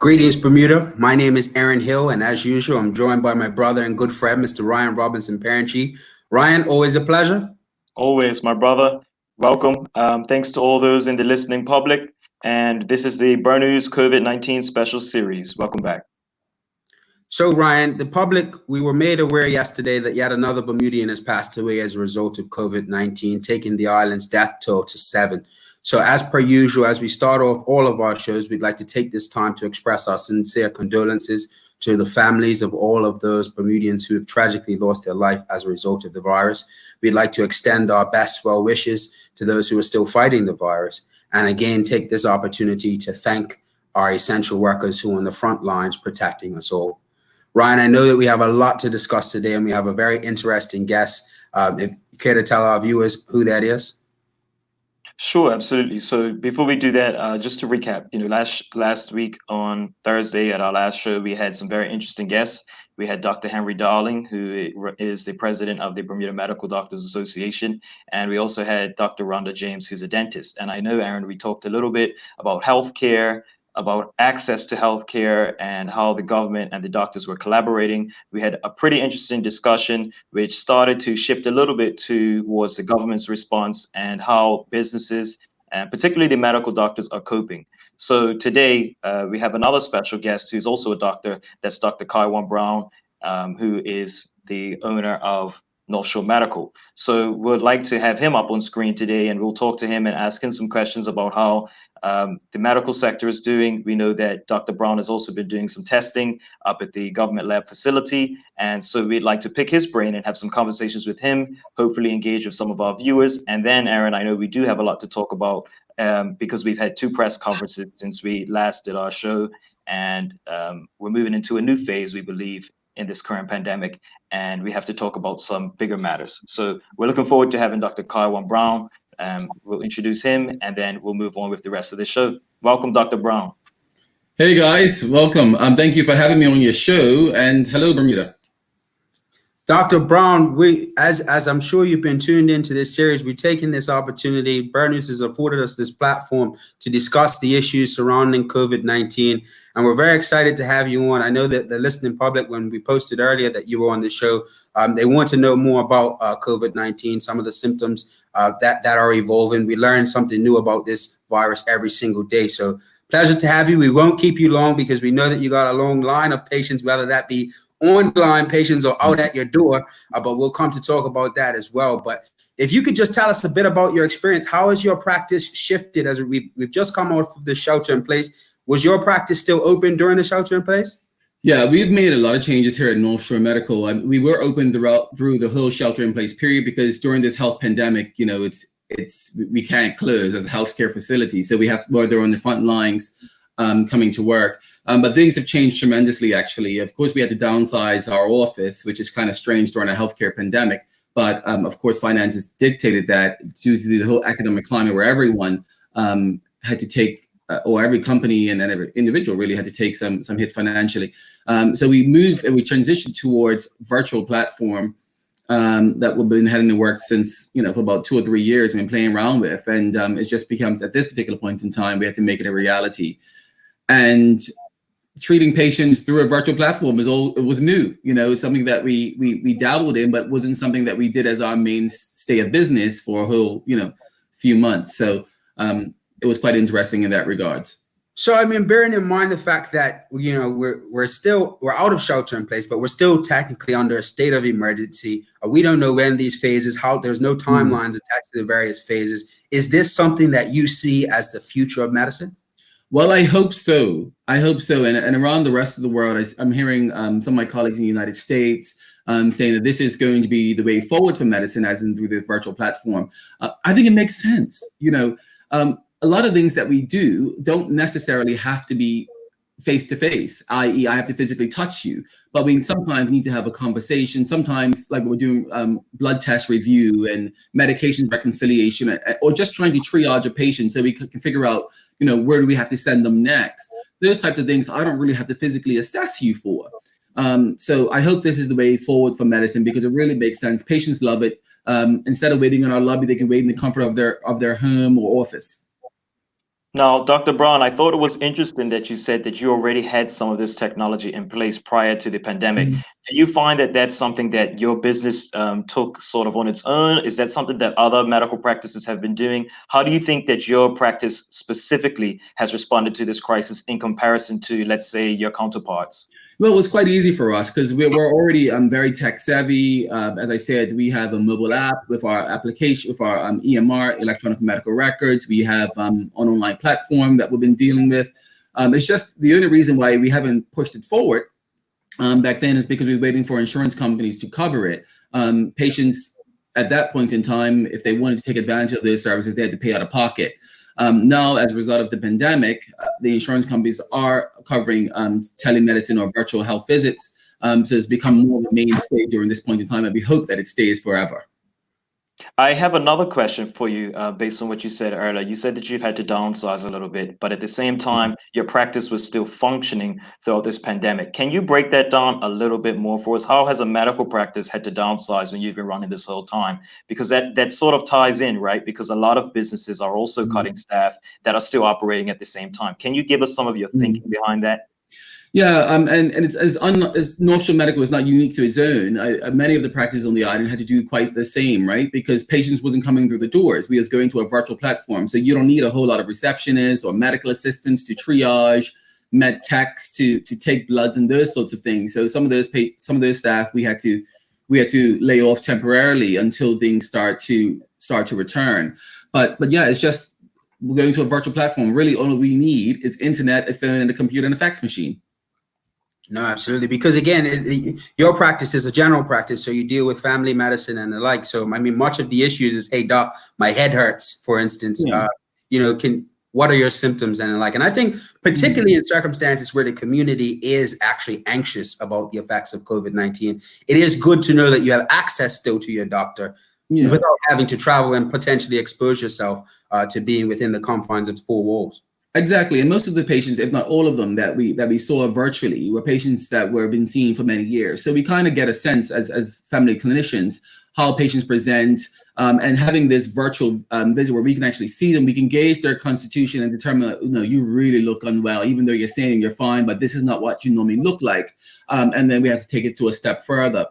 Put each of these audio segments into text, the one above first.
Greetings, Bermuda. My name is Aaron Hill, and as usual, I'm joined by my brother and good friend, Mr. Ryan Robinson, Perinchief. Ryan, always a pleasure. Always, my brother. Welcome. Thanks to all those in the listening public. And this is the News COVID-19 special series. Welcome back. So, Ryan, the public, we were made aware yesterday that yet another Bermudian has passed away as a result of COVID-19, taking the island's death toll to 7. So as per usual, as we start off all of our shows, we'd like to take this time to express our sincere condolences to the families of all of those Bermudians who have tragically lost their life as a result of the virus. We'd like to extend our best well wishes to those who are still fighting the virus. And again, take this opportunity to thank our essential workers who are on the front lines protecting us all. Ryan, I know that we have a lot to discuss today, and we have a very interesting guest. If you care to tell our viewers who that is? Sure, absolutely. So before we do that, just to recap, last week on Thursday at our last show, we had some very interesting guests. We had Dr. Henry Darling, who is the president of the Bermuda Medical Doctors Association. And we also had Dr. Rhonda James, who's a dentist. And I know, Aaron, we talked a little bit about healthcare, about access to healthcare, and how the government and the doctors were collaborating. We had a pretty interesting discussion, which started to shift a little bit towards the government's response and how businesses, and particularly the medical doctors, are coping. So today we have another special guest who's also a doctor. That's Dr. Kyjuan Brown, who is the owner of North Shore Medical. So we'd like to have him up on screen today, and we'll talk to him and ask him some questions about how the medical sector is doing. We know that Dr. Brown has also been doing some testing up at the government lab facility. And so we'd like to pick his brain and have some conversations with him, hopefully engage with some of our viewers. And then, Aaron, I know we do have a lot to talk about because we've had 2 press conferences since we last did our show. And we're moving into a new phase, we believe, in this current pandemic. And we have to talk about some bigger matters. So we're looking forward to having Dr. Kyjuan Brown. We'll introduce him, and then we'll move on with the rest of the show. Welcome, Dr. Brown. Hey, guys. Welcome. Thank you for having me on your show, and hello, Bermuda. Dr. Brown, as I'm sure you've been tuned into this series, we're taking this opportunity. Bird News has afforded us this platform to discuss the issues surrounding COVID-19, and we're very excited to have you on. I know that the listening public, when we posted earlier that you were on the show, they want to know more about COVID-19, some of the symptoms that are evolving. We learn something new about this virus every single day. So pleasure to have you. We won't keep you long because we know that you got a long line of patients, whether that be online patients or out at your door, but we'll come to talk about that as well. But if you could just tell us a bit about your experience, how has your practice shifted as we've just come out of the shelter in place? Was your practice still open during the shelter in place? Yeah, we've made a lot of changes here at North Shore Medical. We were open through the whole shelter in place period because during this health pandemic, we can't close as a healthcare facility. So we have to, they're on the front lines coming to work. But things have changed tremendously, actually. Of course, we had to downsize our office, which is kind of strange during a healthcare pandemic. But of course, finances dictated that due to the whole economic climate where everyone had to take, or every company and every individual really had to take some hit financially. So we transitioned towards virtual platform that we've been having to work since, for about 2 or 3 years. We've been playing around with, and it just becomes, at this particular point in time, we had to make it a reality. And treating patients through a virtual platform it was new. It's something that we dabbled in, but wasn't something that we did as our mainstay of business for a whole, few months. So it was quite interesting in that regards. So, bearing in mind the fact that, we're out of shelter in place, but we're still technically under a state of emergency. We don't know when these phases, there's no timelines attached to the various phases. Is this something that you see as the future of medicine? Well, I hope so. And around the rest of the world, I'm hearing some of my colleagues in the United States saying that this is going to be the way forward for medicine, as in through the virtual platform. I think it makes sense. A lot of things that we do don't necessarily have to be face-to-face, i.e. I have to physically touch you, but we sometimes need to have a conversation. Sometimes, like we're doing blood test review and medication reconciliation, or just trying to triage a patient so we can figure out, where do we have to send them next? Those types of things I don't really have to physically assess you for. So I hope this is the way forward for medicine because it really makes sense. Patients love it. Instead of waiting in our lobby, they can wait in the comfort of their home or office. Now, Dr. Brown, I thought it was interesting that you said that you already had some of this technology in place prior to the pandemic. Mhm. Do you find that that's something that your business took sort of on its own? Is that something that other medical practices have been doing? How do you think that your practice specifically has responded to this crisis in comparison to, let's say, your counterparts? Well, it was quite easy for us because we're already very tech savvy. As I said, we have a mobile app with our application, with our EMR, electronic medical records. We have an online platform that we've been dealing with. It's just the only reason why we haven't pushed it forward back then is because we were waiting for insurance companies to cover it. Patients at that point in time, if they wanted to take advantage of those services, they had to pay out of pocket. Now, as a result of the pandemic, the insurance companies are covering telemedicine or virtual health visits. So it's become more of a mainstay during this point in time, and we hope that it stays forever. I have another question for you based on what you said earlier. You said that you've had to downsize a little bit, but at the same time, your practice was still functioning throughout this pandemic. Can you break that down a little bit more for us? How has a medical practice had to downsize when you've been running this whole time? Because that sort of ties in, right? Because a lot of businesses are also cutting staff that are still operating at the same time. Can you give us some of your thinking behind that? Yeah, and it's as North Shore Medical is not unique to its own. Many of the practices on the island had to do quite the same, right? Because patients wasn't coming through the doors. We was going to a virtual platform, so you don't need a whole lot of receptionists or medical assistants to triage, med techs to take bloods and those sorts of things. So some of those staff we had to lay off temporarily until things start to return. But yeah, it's just we're going to a virtual platform. Really, all we need is internet, a phone, and a computer and a fax machine. No, absolutely. Because again, your practice is a general practice, so you deal with family medicine and the like. So, I mean, much of the issues is, hey, doc, my head hurts, for instance. Yeah. What are your symptoms and the like? And I think particularly in circumstances where the community is actually anxious about the effects of COVID-19, it is good to know that you have access still to your doctor without having to travel and potentially expose yourself to being within the confines of four walls. Exactly, and most of the patients, if not all of them, that we saw virtually were patients that were been seen for many years. So we kind of get a sense as family clinicians how patients present, and having this virtual visit where we can actually see them, we can gauge their constitution and determine, you really look unwell, even though you're saying you're fine, but this is not what you normally look like. And then we have to take it to a step further.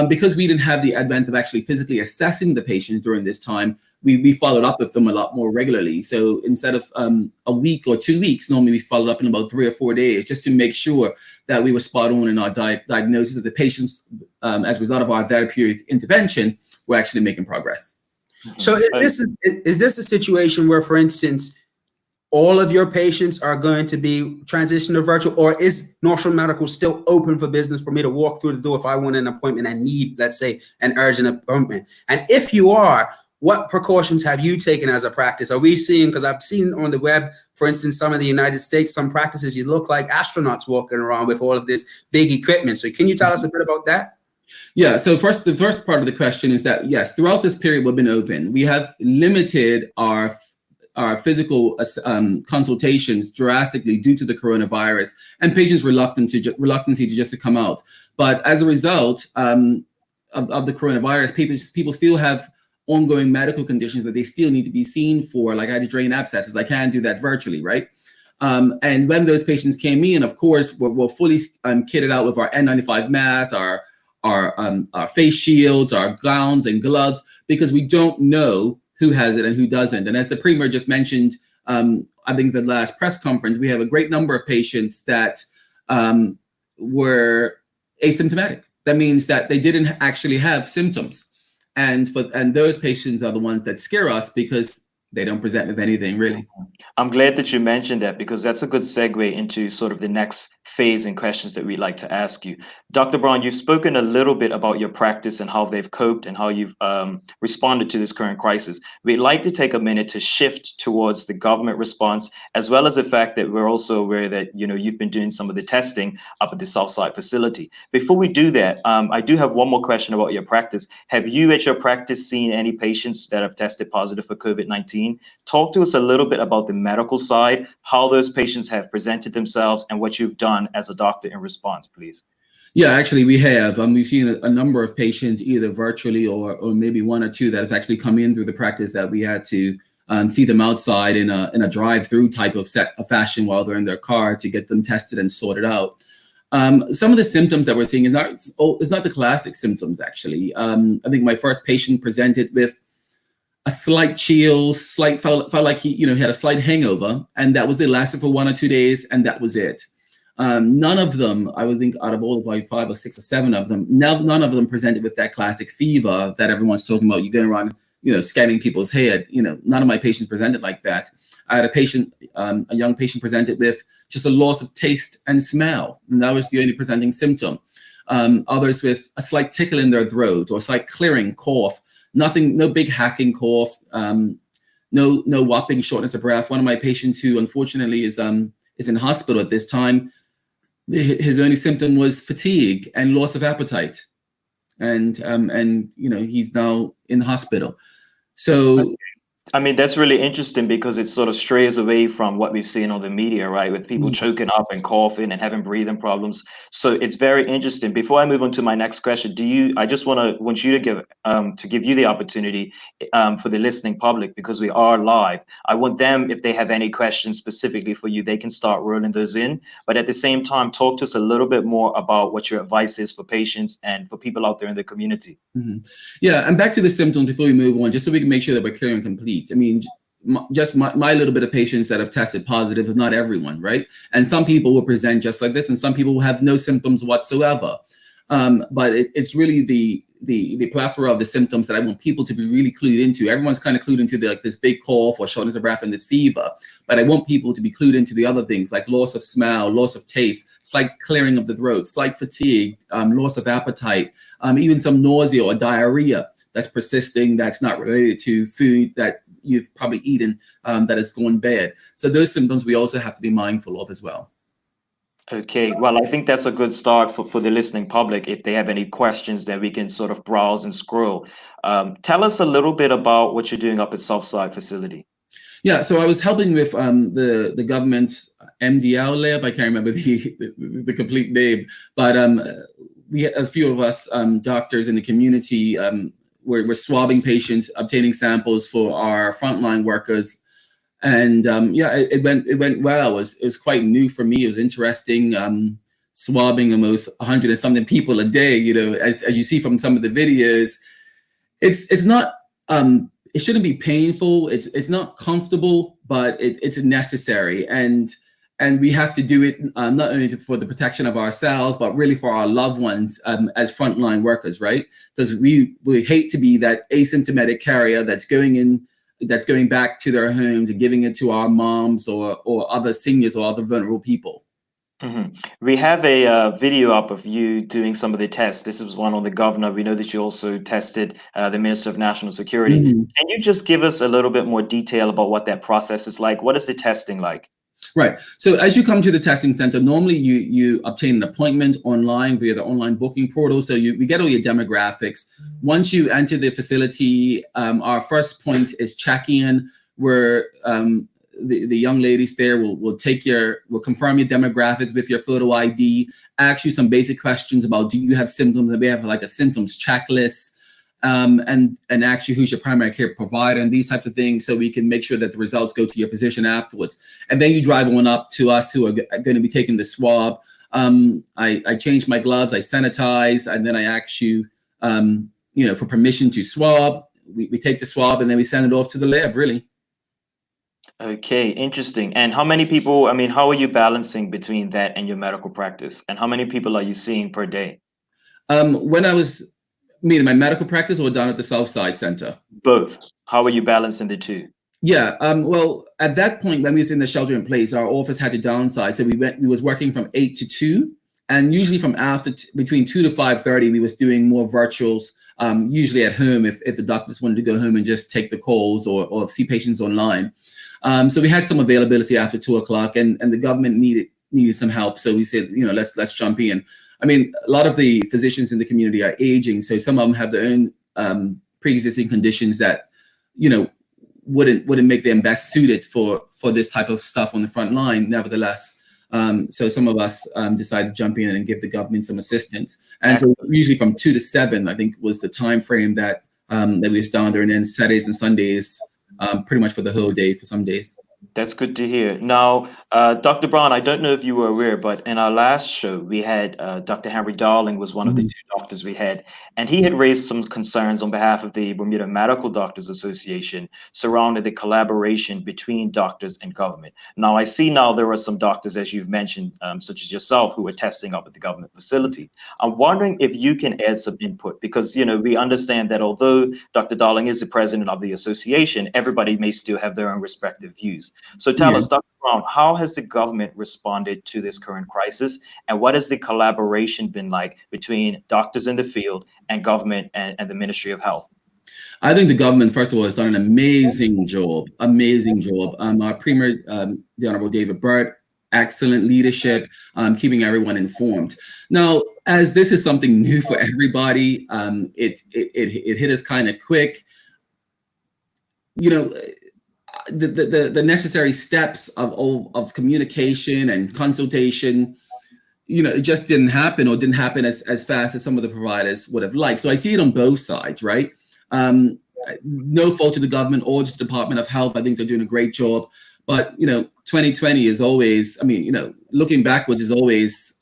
Because we didn't have the advent of actually physically assessing the patient during this time, we followed up with them a lot more regularly. So instead of a week or 2 weeks, normally we followed up in about 3 or 4 days just to make sure that we were spot on in our diagnosis of the patients as a result of our therapeutic intervention, we're actually making progress. So is this a situation where, for instance, all of your patients are going to be transitioned to virtual, or is North Shore Medical still open for business for me to walk through the door if I want an appointment and need, let's say, an urgent appointment? And if you are, what precautions have you taken as a practice? Are we seeing, because I've seen on the web, for instance, some of the United States, some practices, you look like astronauts walking around with all of this big equipment. So can you tell us a bit about that? Yeah, so the first part of the question is that, yes, throughout this period we've been open. We have limited our physical consultations drastically due to the coronavirus and patients' reluctancy to just come out. But as a result of the coronavirus, people still have ongoing medical conditions that they still need to be seen for, like hydrodrain abscesses. I can't do that virtually, right? And when those patients came in, of course, we're fully kitted out with our N95 masks, our face shields, our gowns and gloves, because we don't know who has it and who doesn't. And as the Premier just mentioned, I think the last press conference, we have a great number of patients that were asymptomatic. That means that they didn't actually have symptoms. And those patients are the ones that scare us because they don't present with anything, really. I'm glad that you mentioned that, because that's a good segue into sort of the next phase and questions that we'd like to ask you. Dr. Brown, you've spoken a little bit about your practice and how they've coped and how you've responded to this current crisis. We'd like to take a minute to shift towards the government response, as well as the fact that we're also aware that you've been doing some of the testing up at the Southside facility. Before we do that, I do have one more question about your practice. Have you at your practice seen any patients that have tested positive for COVID-19? Talk to us a little bit about the medical side, how those patients have presented themselves, and what you've done as a doctor in response, please. Yeah, actually, we have. We've seen a number of patients, either virtually or maybe one or two, that have actually come in through the practice that we had to see them outside in a drive-through type of fashion while they're in their car to get them tested and sorted out. Some of the symptoms that we're seeing is not the classic symptoms, actually. I think my first patient presented with a slight chill, felt like he had a slight hangover, and that was it. Lasted for 1 or 2 days, and that was it. None of them, I would think, out of all of like 5 or 6 or 7 of them, none of them presented with that classic fever that everyone's talking about. You going around, scanning people's head. None of my patients presented like that. I had a patient, a young patient, presented with just a loss of taste and smell, and that was the only presenting symptom. Others with a slight tickle in their throat or slight clearing cough. Nothing, no big hacking cough. No whopping shortness of breath. One of my patients, who unfortunately is in hospital at this time, his only symptom was fatigue and loss of appetite, and he's now in hospital. So. I mean, that's really interesting because it sort of strays away from what we've seen on the media, right? With people choking up and coughing and having breathing problems. So it's very interesting. Before I move on to my next question, I just want you to give you the opportunity for the listening public, because we are live. I want them, if they have any questions specifically for you, they can start rolling those in. But at the same time, talk to us a little bit more about what your advice is for patients and for people out there in the community. Yeah, and back to the symptoms before we move on, just so we can make sure that we're clear and complete. I mean, just my little bit of patients that have tested positive is not everyone, right? And some people will present just like this, and some people will have no symptoms whatsoever. But it's really the plethora of the symptoms that I want people to be really clued into. Everyone's kind of clued into this big cough or shortness of breath and this fever, but I want people to be clued into the other things like loss of smell, loss of taste, slight clearing of the throat, slight fatigue, loss of appetite, even some nausea or diarrhea that's persisting, that's not related to food that you've probably eaten that has gone bad. So those symptoms we also have to be mindful of as well. Okay, well, I think that's a good start for the listening public. If they have any questions, that we can sort of browse and scroll. Tell us a little bit about what you're doing up at Southside facility. Yeah, so I was helping with the government's MDL lab. I can't remember the complete name, but we had a few of us doctors in the community. We're swabbing patients, obtaining samples for our frontline workers. And it went well. It was quite new for me. It was interesting. Swabbing almost 100 and something people a day. As you see from some of the videos, it's not. It shouldn't be painful. It's not comfortable, but it's necessary. And we have to do it not only for the protection of ourselves, but really for our loved ones as frontline workers, right? Because we hate to be that asymptomatic carrier that's going back to their homes and giving it to our moms or other seniors or other vulnerable people. We have a video up of you doing some of the tests. This is one on the governor. We know that you also tested the Minister of National Security. Can you just give us a little bit more detail about what that process is like? What is the testing like? Right. So as you come to the testing center, normally you obtain an appointment online via the online booking portal. So we get all your demographics. Once you enter the facility, our first point is check-in, where the young ladies there will confirm your demographics with your photo ID, ask you some basic questions about, do you have symptoms? We have like a symptoms checklist. And ask you who's your primary care provider and these types of things, so we can make sure that the results go to your physician afterwards. And then you drive on up to us who are going to be taking the swab. I change my gloves, I sanitize, and then I ask you, for permission to swab. We take the swab and then we send it off to the lab, really. Okay, interesting. And how many people, how are you balancing between that and your medical practice? And how many people are you seeing per day? When I was in my medical practice or down at the Southside Center? Both. How are you balancing the two? Yeah. Well, at that point, when we was in the shelter in place, our office had to downsize. So we was working from 8 to 2. And usually from between 2 to 5:30, we was doing more virtuals, usually at home if the doctors wanted to go home and just take the calls or see patients online. So we had some availability after 2 o'clock, and the government needed some help. So we said, let's jump in. A lot of the physicians in the community are aging, so some of them have their own pre-existing conditions that, wouldn't make them best suited for this type of stuff on the front line. Nevertheless, so some of us decided to jump in and give the government some assistance. And so usually from 2 to 7, I think, was the time frame that we was down there, and then Saturdays and Sundays pretty much for the whole day for some days. That's good to hear. Now, Dr. Brown, I don't know if you were aware, but in our last show, we had Dr. Henry Darling was one of the two doctors we had, and he had raised some concerns on behalf of the Bermuda Medical Doctors Association surrounding the collaboration between doctors and government. Now, I see now there are some doctors, as you've mentioned, such as yourself, who are testing up at the government facility. I'm wondering if you can add some input, because, you know, we understand that although Dr. Darling is the president of the association, everybody may still have their own respective views. So tell us, Dr. Brown, how has the government responded to this current crisis, and what has the collaboration been like between doctors in the field and government and the Ministry of Health? I think the government, first of all, has done an amazing job. Our Premier, the Honorable David Burt, excellent leadership, keeping everyone informed. Now, as this is something new for everybody, it hit us kind of quick. You know, the necessary steps of communication and consultation, you know, it just didn't happen, or didn't happen as fast as some of the providers would have liked. So I see it on both sides, right? No fault to the government or to the Department of Health. I think they're doing a great job. But, you know, 2020 is always, I mean, you know, looking backwards is always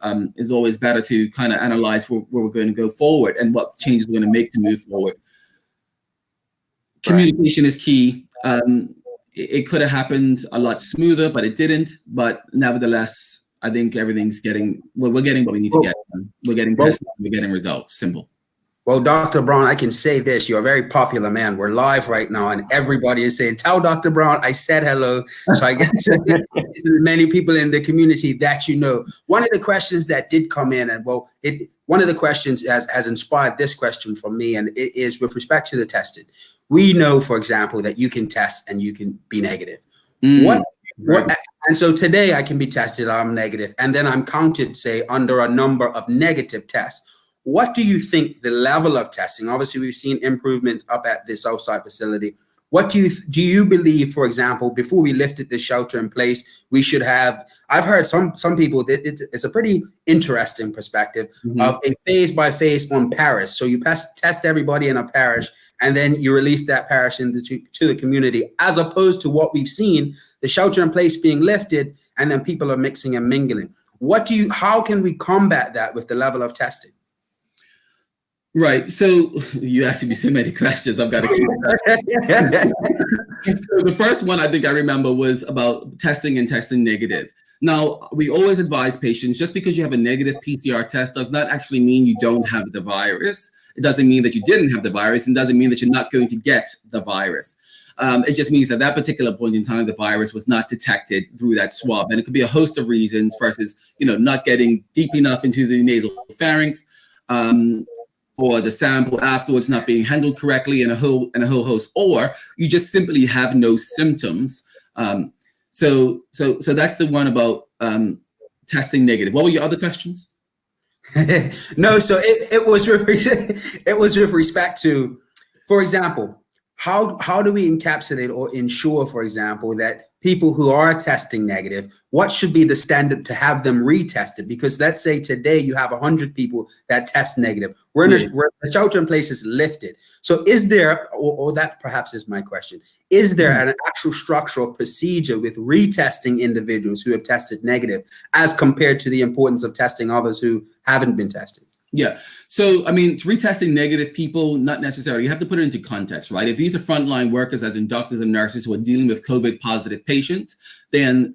better to kind of analyze where we're going to go forward and what changes we're going to make to move forward. Communication is key. It could have happened a lot smoother, but it didn't. But nevertheless, I think everything's getting, well, we're getting what we need to get. We're getting tested, we're getting results. Simple. Well, Dr. Brown, I can say this. You're a very popular man. We're live right now, and everybody is saying, tell Dr. Brown I said hello. So I guess many people in the community that you know. One of the questions that did come in, and one of the questions has inspired this question from me, and it is with respect to the testing. We know, for example, that you can test and you can be negative. And so today I can be tested, I'm negative, and then I'm counted, say, under a number of negative tests. What do you think the level of testing? Obviously, we've seen improvement up at the Southside facility. What do you believe, for example, before we lifted the shelter in place, we should have? I've heard some people that it's a pretty interesting perspective of a phase by phase on parish. So you test everybody in a parish, and then you release that parish to the community, as opposed to what we've seen, the shelter in place being lifted, and then people are mixing and mingling. How can we combat that with the level of testing? Right. So you asked me so many questions. I've got to keep that. So the first one I think I remember was about testing and testing negative. Now, we always advise patients, just because you have a negative PCR test does not actually mean you don't have the virus. It doesn't mean that you didn't have the virus, and doesn't mean that you're not going to get the virus. It just means that particular point in time, the virus was not detected through that swab. And it could be a host of reasons versus, you know, not getting deep enough into the nasal pharynx, or the sample afterwards not being handled correctly, and a whole host, or you just simply have no symptoms. So that's the one about testing negative. What were your other questions? No, so it was with respect to, for example, how do we encapsulate or ensure, for example, that people who are testing negative, what should be the standard to have them retested? Because let's say today you have 100 people that test negative. The shelter in place is lifted. So is there, or that perhaps is my question, is there an actual structural procedure with retesting individuals who have tested negative as compared to the importance of testing others who haven't been tested? Yeah. So, I mean, retesting negative people, not necessarily. You have to put it into context, right? If these are frontline workers, as in doctors and nurses who are dealing with COVID positive patients, then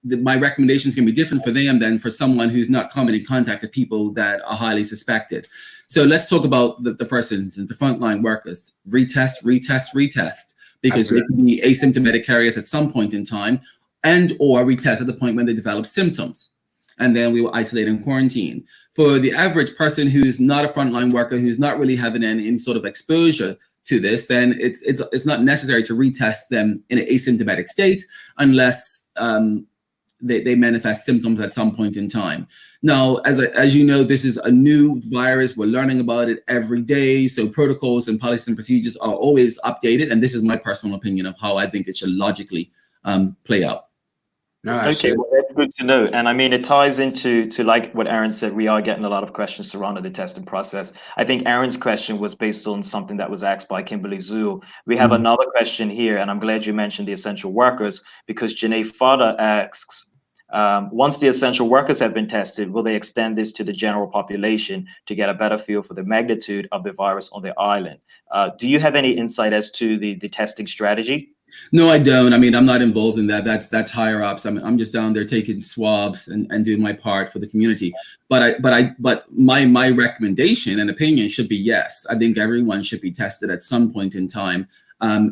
my recommendations can be different for them than for someone who's not coming in contact with people that are highly suspected. So let's talk about the first instance, the frontline workers. Retest, because they can be asymptomatic carriers at some point in time, and or retest at the point when they develop symptoms. And then we will isolate and quarantine. For the average person who's not a frontline worker, who's not really having any sort of exposure to this, then it's not necessary to retest them in an asymptomatic state unless they manifest symptoms at some point in time. Now, as you know, this is a new virus. We're learning about it every day. So protocols and policies and procedures are always updated. And this is my personal opinion of how I think it should logically play out. No, Okay, absolutely. well, that's good to know. And I mean, it ties into like what Aaron said. We are getting a lot of questions surrounding the testing process. I think Aaron's question was based on something that was asked by Kimberly Zul. We have another question here, and I'm glad you mentioned the essential workers, because Janae Fada asks, once the essential workers have been tested, will they extend this to the general population to get a better feel for the magnitude of the virus on the island? Do you have any insight as to the testing strategy? No, I don't. I mean, I'm not involved in that. That's higher ups. I'm just down there taking swabs and doing my part for the community. But my recommendation and opinion should be yes. I think everyone should be tested at some point in time,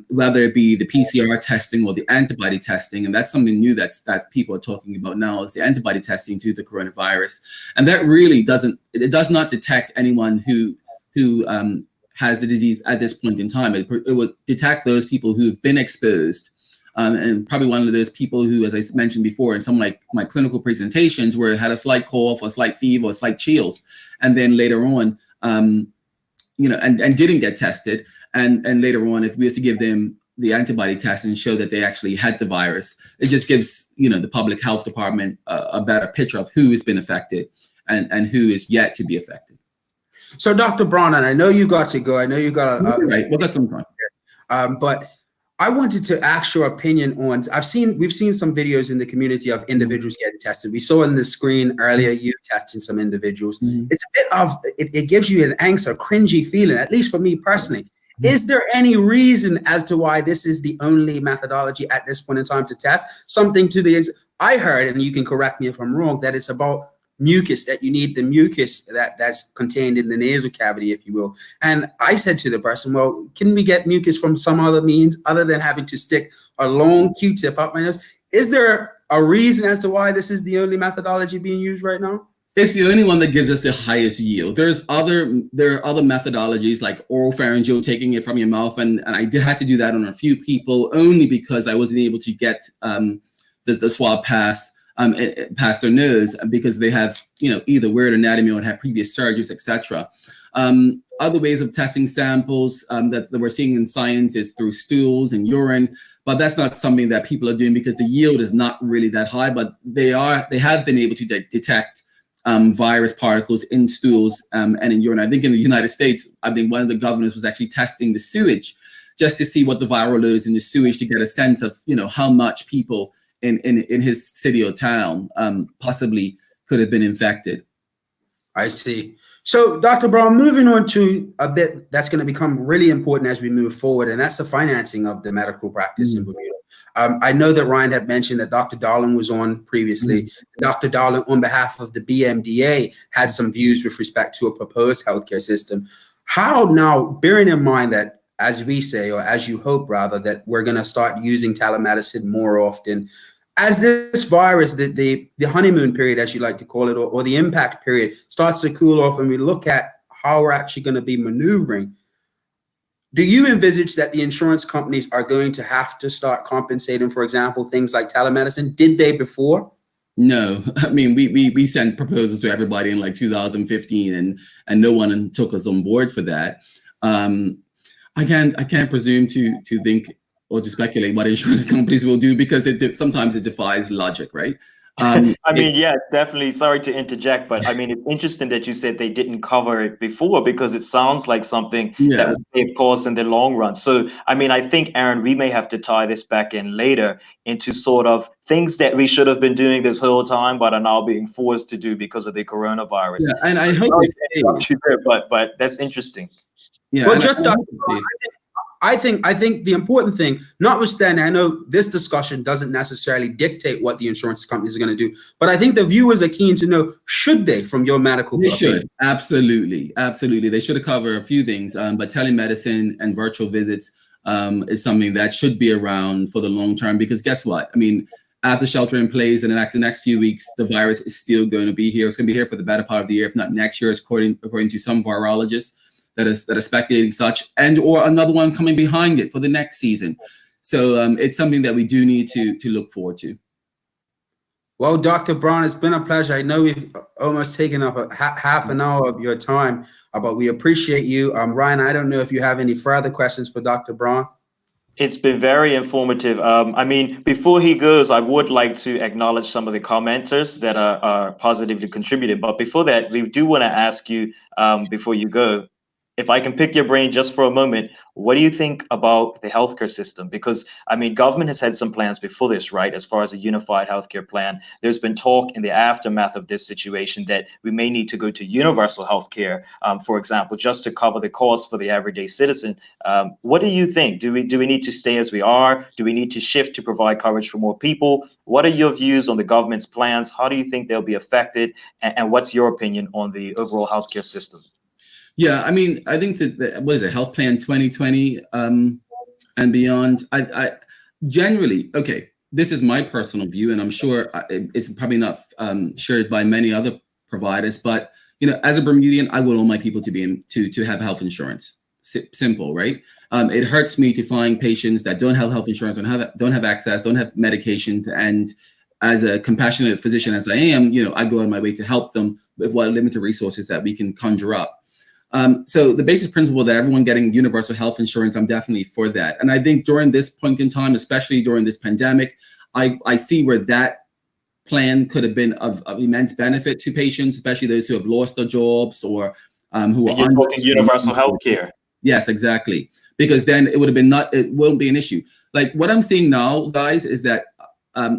whether it be the PCR testing or the antibody testing. And that's something new that people are talking about now, is the antibody testing to the coronavirus. And that really does not detect anyone who has the disease at this point in time. It will detect those people who've been exposed, and probably one of those people who, as I mentioned before, in some of my clinical presentations, where it had a slight cough, a slight fever, or slight chills, and then later on, and didn't get tested, and later on, if we was to give them the antibody test and show that they actually had the virus, it just gives the public health department a better picture of who has been affected and who is yet to be affected. So, Dr. Brown, and I know you got to go. I know you got right. Well, that's some time. But I wanted to ask your opinion on. We've seen some videos in the community of individuals getting tested. We saw on the screen earlier you testing some individuals. It's a bit of it gives you an angst, a cringy feeling, at least for me personally. Is there any reason as to why this is the only methodology at this point in time to test something to the? I heard, and you can correct me if I'm wrong, that it's about mucus, that you need the mucus that's contained in the nasal cavity, if you will. And I said to the person, well, can we get mucus from some other means other than having to stick a long Q-tip up my nose? Is there a reason as to why this is the only methodology being used right now? It's the only one that gives us the highest yield. There are other methodologies like oral pharyngeal, taking it from your mouth, and I had to do that on a few people only because I wasn't able to get the swab past their nose, because they have either weird anatomy or have previous surgeries, etc. Other ways of testing samples that we're seeing in science is through stools and urine, but that's not something that people are doing because the yield is not really that high. But they have been able to detect virus particles in stools and in urine. I think in the United States, I think one of the governors was actually testing the sewage just to see what the viral load is in the sewage, to get a sense of how much people in his city or town possibly could have been infected. I see. So, Dr. Brown, moving on to a bit that's going to become really important as we move forward, and that's the financing of the medical practice in Bermuda. I know that Ryan had mentioned that Dr. Darling was on previously. Dr. Darling, on behalf of the BMDA, had some views with respect to a proposed healthcare system. How now, bearing in mind that, as we say, or as you hope rather, that we're going to start using telemedicine more often, as this virus, the honeymoon period, as you like to call it, or the impact period starts to cool off and we look at how we're actually going to be maneuvering, do you envisage that the insurance companies are going to have to start compensating, for example, things like telemedicine? Did they before? No, I mean, we sent proposals to everybody in like 2015 and no one took us on board for that. I can't presume to think or to speculate what insurance companies will do, because sometimes it defies logic, right? I mean, yeah, definitely. Sorry to interject, but I mean, it's interesting that you said they didn't cover it before, because it sounds like something that would save costs in the long run. So, I mean, I think, Aaron, we may have to tie this back in later into sort of things that we should have been doing this whole time, but are now being forced to do because of the coronavirus. Yeah, and I hope but that's interesting. Yeah, well, just I think the important thing, notwithstanding, I know this discussion doesn't necessarily dictate what the insurance companies are going to do, but I think the viewers are keen to know, should they, from your medical They should, absolutely. They should cover a few things, but telemedicine and virtual visits is something that should be around for the long term, because guess what? I mean, as the shelter in place in the next few weeks, the virus is still going to be here. It's going to be here for the better part of the year, if not next year, according to some virologists that are speculating such, and or another one coming behind it for the next season. So it's something that we do need to look forward to. Well, Dr. Brown, it's been a pleasure. I know we've almost taken up half an hour of your time, but we appreciate you. Ryan, I don't know if you have any further questions for Dr. Brown. It's been very informative. I mean, before he goes, I would like to acknowledge some of the commenters that are positively contributing. But before that, we do want to ask you, before you go, if I can pick your brain just for a moment, what do you think about the healthcare system? Because, I mean, government has had some plans before this, right? As far as a unified healthcare plan, there's been talk in the aftermath of this situation that we may need to go to universal healthcare, for example, just to cover the cost for the everyday citizen. What do you think? Do we need to stay as we are? Do we need to shift to provide coverage for more people? What are your views on the government's plans? How do you think they'll be affected? And what's your opinion on the overall healthcare system? Yeah, I mean, I think that what is it, Health Plan 2020 and beyond. I generally, okay, this is my personal view, and I'm sure it's probably not shared by many other providers. But as a Bermudian, I would want my people to have health insurance. Simple, right? It hurts me to find patients that don't have health insurance, don't have access, don't have medications, and as a compassionate physician as I am, I go on my way to help them with what limited resources that we can conjure up. So the basic principle that everyone getting universal health insurance, I'm definitely for that. And I think during this point in time, especially during this pandemic, I see where that plan could have been of immense benefit to patients, especially those who have lost their jobs or who are on universal health care. Yes, exactly. Because then it won't be an issue. Like what I'm seeing now, guys, is that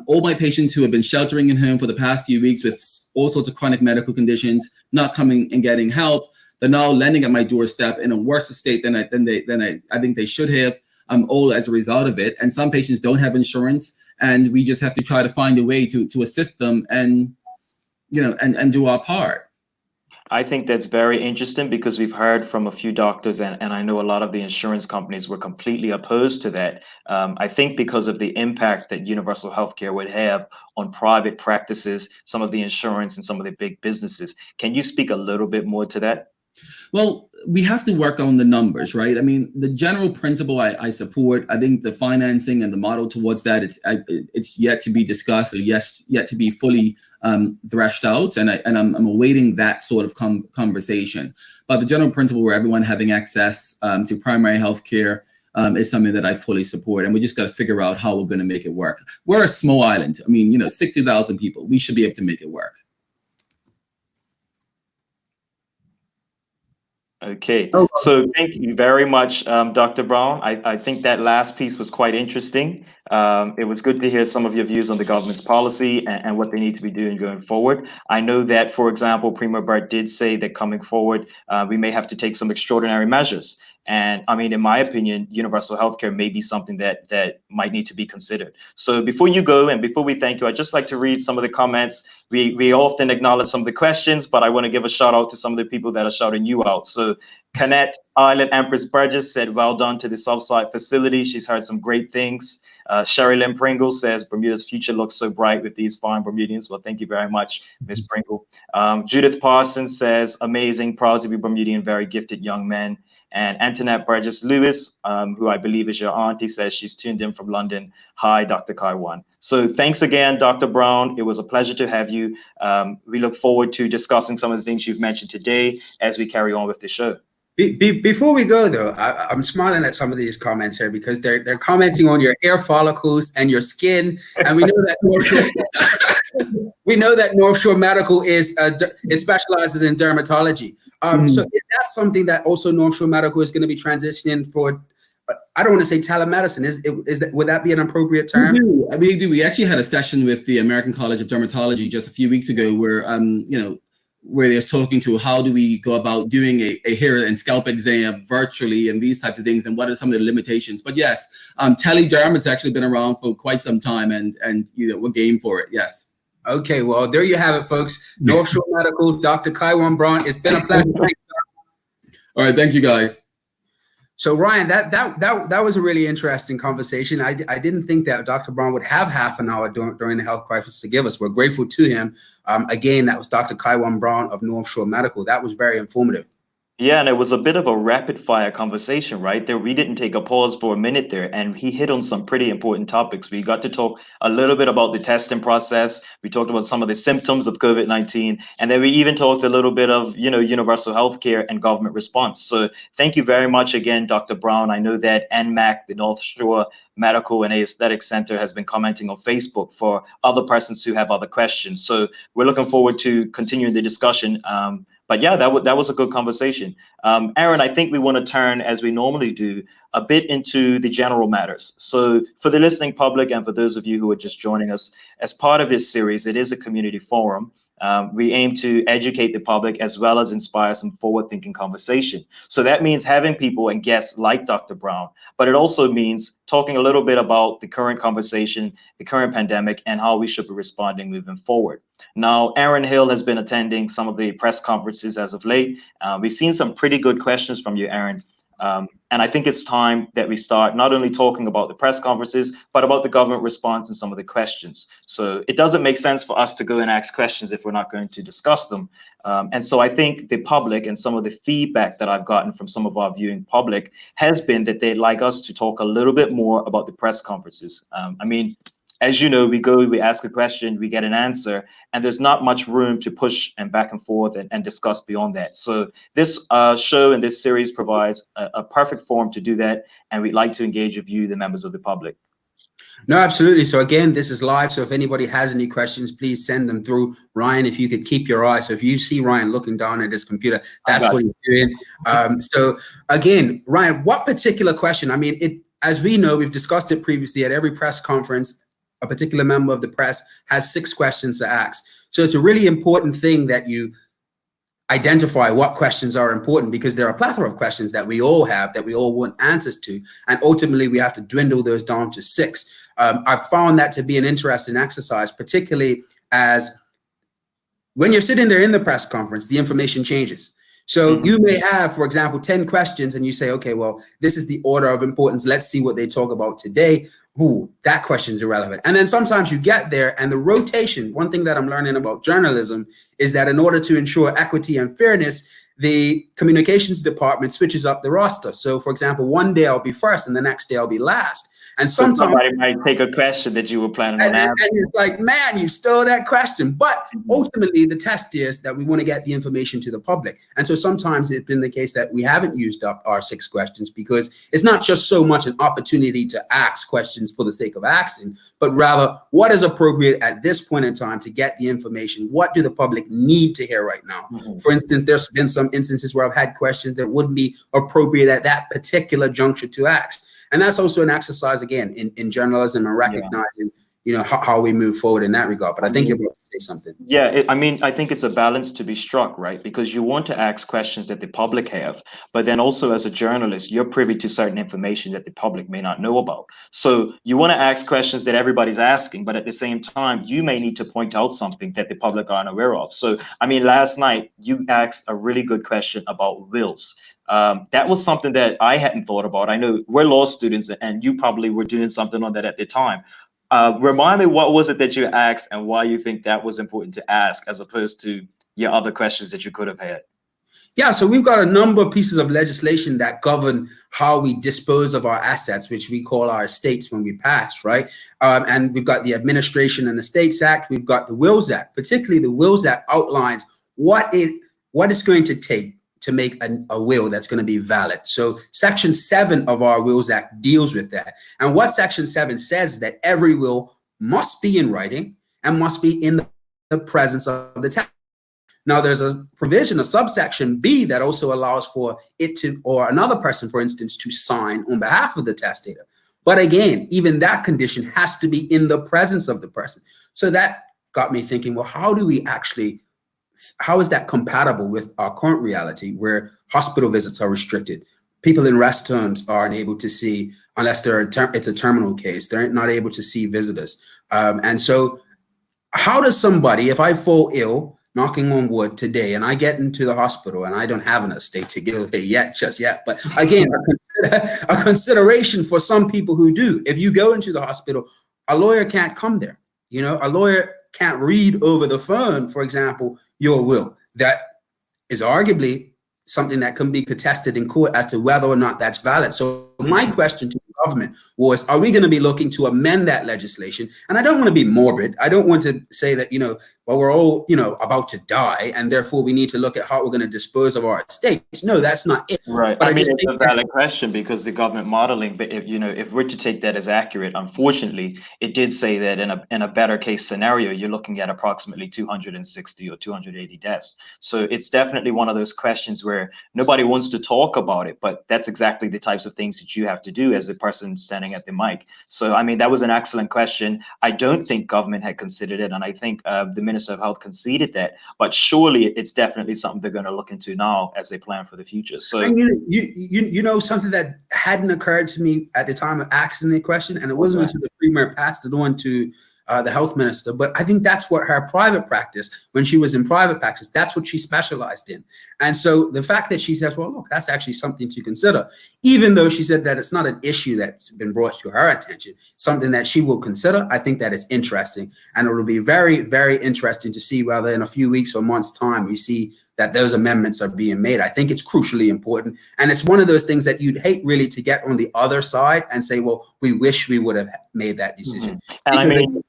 all my patients who have been sheltering in home for the past few weeks with all sorts of chronic medical conditions, not coming and getting help, they're now landing at my doorstep in a worse state than I think they should have, all as a result of it. And some patients don't have insurance, and we just have to try to find a way to assist them and do our part. I think that's very interesting because we've heard from a few doctors, and I know a lot of the insurance companies were completely opposed to that. I think because of the impact that universal healthcare would have on private practices, some of the insurance and some of the big businesses. Can you speak a little bit more to that? Well, we have to work on the numbers, right? I mean, the general principle I support. I think the financing and the model towards that, it's yet to be discussed or yet to be fully threshed out. And I'm awaiting that sort of conversation. But the general principle where everyone having access to primary health care is something that I fully support. And we just got to figure out how we're going to make it work. We're a small island. I mean, 60,000 people. We should be able to make it work. Okay, so thank you very much, Dr. Brown. I think that last piece was quite interesting. It was good to hear some of your views on the government's policy and what they need to be doing going forward. I know that, for example, Premier Bert did say that coming forward, we may have to take some extraordinary measures. And I mean, in my opinion, universal healthcare may be something that might need to be considered. So before you go and before we thank you, I'd just like to read some of the comments. We often acknowledge some of the questions, but I want to give a shout out to some of the people that are shouting you out. So Canette Island Empress Burgess said, well done to the Southside facility. She's heard some great things. Sherry Lynn Pringle says, Bermuda's future looks so bright with these fine Bermudians. Well, thank you very much, Ms. Pringle. Judith Parsons says, amazing, proud to be Bermudian, very gifted young men. And Antoinette Burgess Lewis, who I believe is your auntie, says she's tuned in from London. Hi, Dr. Kyjuan. So thanks again, Dr. Brown. It was a pleasure to have you. We look forward to discussing some of the things you've mentioned today as we carry on with the show. Before we go, though, I'm smiling at some of these comments here because they're commenting on your hair follicles and your skin, and we know that North Shore Medical it specializes in dermatology. So is that something that also North Shore Medical is going to be transitioning for? I don't want to say telemedicine. Would that be an appropriate term? We do. We actually had a session with the American College of Dermatology just a few weeks ago, where where they're talking to how do we go about doing a hair and scalp exam virtually and these types of things, and what are some of the limitations. But yes, telederm has actually been around for quite some time, and we're game for it. Yes. Okay, well, there you have it, folks. North Shore Medical, Dr. Kyjuan Brown. It's been a pleasure. All right, thank you, guys. So Ryan, that was a really interesting conversation. I didn't think that Dr. Brown would have half an hour during the health crisis to give us. We're grateful to him. Again, that was Dr. Kyjuan Brown of North Shore Medical. That was very informative. Yeah, and it was a bit of a rapid fire conversation, right? There, we didn't take a pause for a minute there, and he hit on some pretty important topics. We got to talk a little bit about the testing process. We talked about some of the symptoms of COVID-19, and then we even talked a little bit of, universal healthcare and government response. So thank you very much again, Dr. Brown. I know that NMAC, the North Shore Medical and Aesthetic Center, has been commenting on Facebook for other persons who have other questions. So we're looking forward to continuing the discussion. But yeah, that was a good conversation. Eron, I think we want to turn, as we normally do, a bit into the general matters. So for the listening public and for those of you who are just joining us, as part of this series, it is a community forum. We aim to educate the public as well as inspire some forward-thinking conversation. So that means having people and guests like Dr. Brown, but it also means talking a little bit about the current conversation, the current pandemic, and how we should be responding moving forward. Now, Aaron Hill has been attending some of the press conferences as of late. We've seen some pretty good questions from you, Aaron. And I think it's time that we start not only talking about the press conferences, but about the government response and some of the questions. So it doesn't make sense for us to go and ask questions if we're not going to discuss them. And so I think the public and some of the feedback that I've gotten from some of our viewing public has been that they'd like us to talk a little bit more about the press conferences. As you know, we ask a question, we get an answer, and there's not much room to push and back and forth and discuss beyond that. So this show and this series provides a perfect forum to do that, and we'd like to engage with you, the members of the public. No, absolutely. So again, this is live. So if anybody has any questions, please send them through. Ryan, if you could keep your eye. So if you see Ryan looking down at his computer, that's what he's doing. So again, Ryan, what particular question? As we know, we've discussed it previously at every press conference. A particular member of the press has 6 questions to ask. So it's a really important thing that you identify what questions are important, because there are a plethora of questions that we all have that we all want answers to. And ultimately, we have to dwindle those down to 6. I've found that to be an interesting exercise, particularly as when you're sitting there in the press conference, the information changes. So you may have, for example, 10 questions and you say, okay, well, this is the order of importance. Let's see what they talk about today. Ooh, that question's irrelevant. And then sometimes you get there and the rotation, one thing that I'm learning about journalism is that in order to ensure equity and fairness, the communications department switches up the roster. So for example, one day I'll be first and the next day I'll be last. And sometimes somebody might take a question that you were planning on asking. And it's like, man, you stole that question. But ultimately, the test is that we want to get the information to the public. And so sometimes it's been the case that we haven't used up our 6 questions, because it's not just so much an opportunity to ask questions for the sake of asking, but rather what is appropriate at this point in time to get the information. What do the public need to hear right now? For instance, there's been some instances where I've had questions that wouldn't be appropriate at that particular juncture to ask. And that's also an exercise, again, in journalism and recognizing, how we move forward in that regard. But I think you're about to say something. Yeah, I think it's a balance to be struck, right? Because you want to ask questions that the public have, but then also as a journalist, you're privy to certain information that the public may not know about. So you want to ask questions that everybody's asking, but at the same time, you may need to point out something that the public aren't aware of. So, last night, you asked a really good question about wills. That was something that I hadn't thought about. I know we're law students and you probably were doing something on that at the time. Remind me, what was it that you asked and why you think that was important to ask as opposed to your other questions that you could have had? Yeah, so we've got a number of pieces of legislation that govern how we dispose of our assets, which we call our estates when we pass, right? And we've got the Administration and Estates Act. We've got the Wills Act. Particularly the Wills Act outlines what it's going to take to make a will that's going to be valid. So Section 7 of our Wills Act deals with that. And what Section 7 says is that every will must be in writing and must be in the presence of the testator. Now, there's a provision, a subsection B, that also allows for it to, or another person, for instance, to sign on behalf of the testator. But again, even that condition has to be in the presence of the person. So that got me thinking, well, how is that compatible with our current reality where hospital visits are restricted? People in rest homes aren't able to see, unless it's a terminal case, they're not able to see visitors. And so how does somebody, if I fall ill, knocking on wood today, and I get into the hospital and I don't have an estate to give away just yet, but again, a consideration for some people who do. If you go into the hospital, a lawyer can't come there. A lawyer can't read over the phone, for example, your will. That is arguably something that can be contested in court as to whether or not that's valid. So my question to the government was, are we going to be looking to amend that legislation? And I don't want to be morbid. I don't want to say that, well, we're all, about to die, and therefore we need to look at how we're going to dispose of our estates. No, that's not it. Right. But I mean, just it's a valid question because the government modeling, but if we're to take that as accurate, unfortunately, it did say that in a better case scenario, you're looking at approximately 260 or 280 deaths. So it's definitely one of those questions where nobody wants to talk about it, but that's exactly the types of things that you have to do as a person standing at the mic. So, I mean, that was an excellent question. I don't think government had considered it, and I think the Minister of Health conceded that, but surely it's definitely something they're going to look into now as they plan for the future. So, and something that hadn't occurred to me at the time of asking the question, and it wasn't until the Premier passed it on to the Health Minister, but I think that's what her private practice, when she was in private practice, that's what she specialized in. And so the fact that she says, well, look, that's actually something to consider, even though she said that it's not an issue that's been brought to her attention, something that she will consider, I think that is interesting. And it will be very, very interesting to see whether in a few weeks or months' time we see that those amendments are being made. I think it's crucially important. And it's one of those things that you'd hate really to get on the other side and say, well, we wish we would have made that decision. And I mean,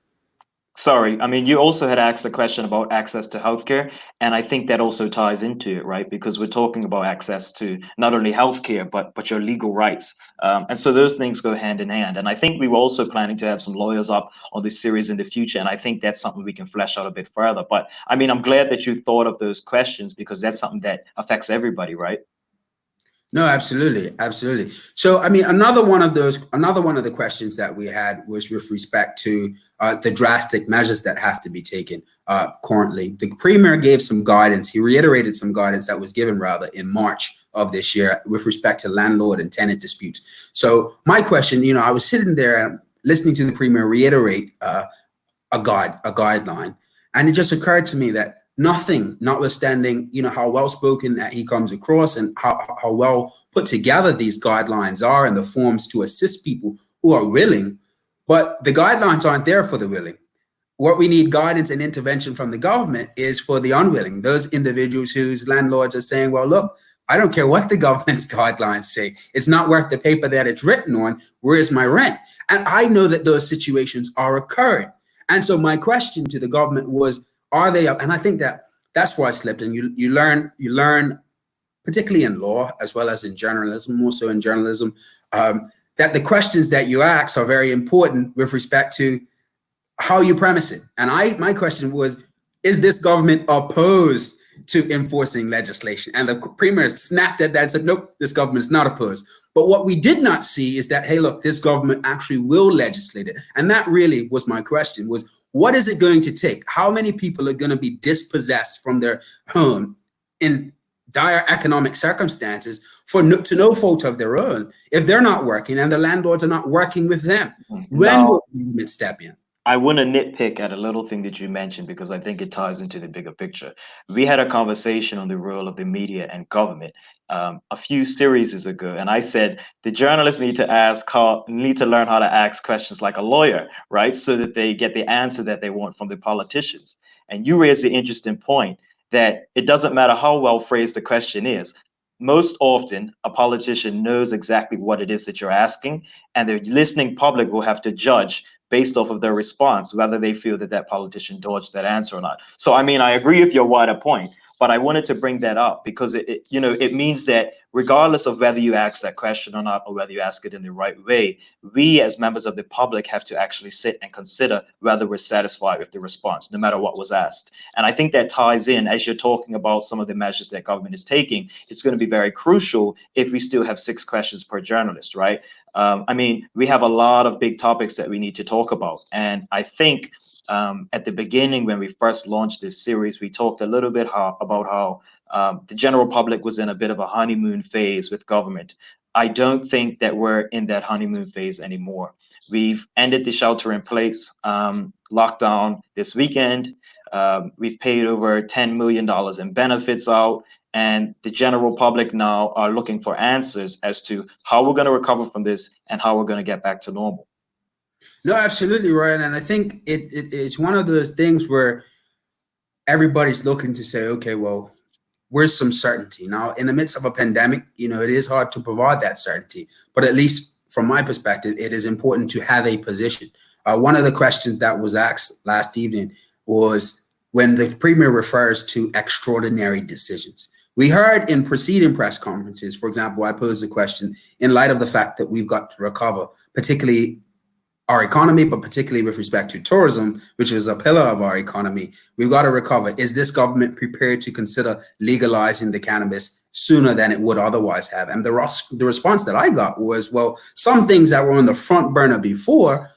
sorry, I mean, you also had asked a question about access to healthcare, and I think that also ties into it, right? Because we're talking about access to not only healthcare, but your legal rights. And so those things go hand in hand. And I think we were also planning to have some lawyers up on this series in the future, and I think that's something we can flesh out a bit further. But I mean, I'm glad that you thought of those questions because that's something that affects everybody, right? No, absolutely, absolutely. So, I mean, another one of the questions that we had was with respect to the drastic measures that have to be taken currently. The Premier gave some guidance. He reiterated some guidance that was given rather in March of this year with respect to landlord and tenant disputes. So, my question, I was sitting there listening to the Premier reiterate a guideline, and it just occurred to me that nothing, notwithstanding, how well spoken that he comes across and how well put together these guidelines are and the forms to assist people who are willing, but the guidelines aren't there for the willing. What we need guidance and intervention from the government is for the unwilling, those individuals whose landlords are saying, well, look, I don't care what the government's guidelines say. It's not worth the paper that it's written on. Where's my rent? And I know that those situations are occurring. And so my question to the government was, are they up? And I think that's where I slipped. And you learn, particularly in law as well as in journalism, more so in journalism, that the questions that you ask are very important with respect to how you premise it. And my question was, is this government opposed to enforcing legislation? And the Premier snapped at that and said, nope, this government is not opposed. But what we did not see is that, hey, look, this government actually will legislate it. And that really was my question, was what is it going to take? How many people are going to be dispossessed from their home in dire economic circumstances to no fault of their own if they're not working and the landlords are not working with them? When will the government step in? I want to nitpick at a little thing that you mentioned because I think it ties into the bigger picture. We had a conversation on the role of the media and government a few series ago, and I said the journalists need to learn how to ask questions like a lawyer, right? So that they get the answer that they want from the politicians. And you raised the interesting point that it doesn't matter how well phrased the question is. Most often, a politician knows exactly what it is that you're asking, and the listening public will have to judge based off of their response, whether they feel that that politician dodged that answer or not. So, I mean, I agree with your wider point, but I wanted to bring that up because it means that regardless of whether you ask that question or not, or whether you ask it in the right way, we as members of the public have to actually sit and consider whether we're satisfied with the response, no matter what was asked. And I think that ties in, as you're talking about some of the measures that government is taking, it's going to be very crucial if we still have 6 questions per journalist, right? I mean, we have a lot of big topics that we need to talk about. And I think at the beginning, when we first launched this series, we talked a little bit about how the general public was in a bit of a honeymoon phase with government. I don't think that we're in that honeymoon phase anymore. We've ended the shelter in place lockdown this weekend. We've paid over $10 million in benefits out. And the general public now are looking for answers as to how we're going to recover from this and how we're going to get back to normal. No, absolutely, Ryan. And I think it's one of those things where everybody's looking to say, okay, well, where's some certainty? Now, in the midst of a pandemic, you know, it is hard to provide that certainty, but at least from my perspective, it is important to have a position. One of the questions that was asked last evening was when the Premier refers to extraordinary decisions. We heard in preceding press conferences, for example, I posed a question in light of the fact that we've got to recover, particularly our economy, but particularly with respect to tourism, which is a pillar of our economy. We've got to recover. Is this government prepared to consider legalizing the cannabis sooner than it would otherwise have? And the response that I got was, well, some things that were on the front burner before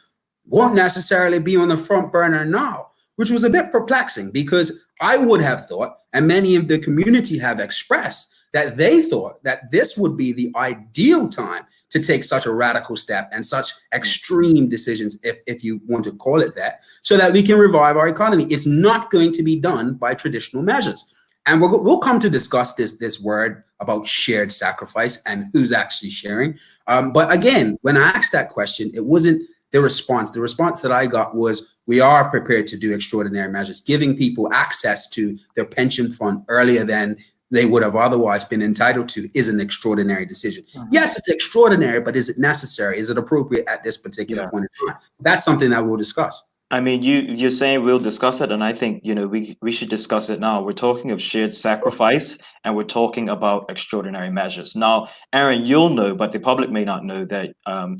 won't necessarily be on the front burner now, which was a bit perplexing, because I would have thought, and many of the community have expressed, that they thought that this would be the ideal time to take such a radical step and such extreme decisions, if you want to call it that, so that we can revive our economy. It's not going to be done by traditional measures. And we'll come to discuss this word about shared sacrifice and who's actually sharing. But again, when I asked that question, it wasn't the response. The response that I got was, we are prepared to do extraordinary measures. Giving people access to their pension fund earlier than they would have otherwise been entitled to is an extraordinary decision. Yes, it's extraordinary, but is it necessary? Is it appropriate at this particular point in time? That's something that we'll discuss. I mean, you're saying we'll discuss it, and I think, you know, we should discuss it now. We're talking of shared sacrifice, and we're talking about extraordinary measures. Now, Aaron, you'll know, but the public may not know, that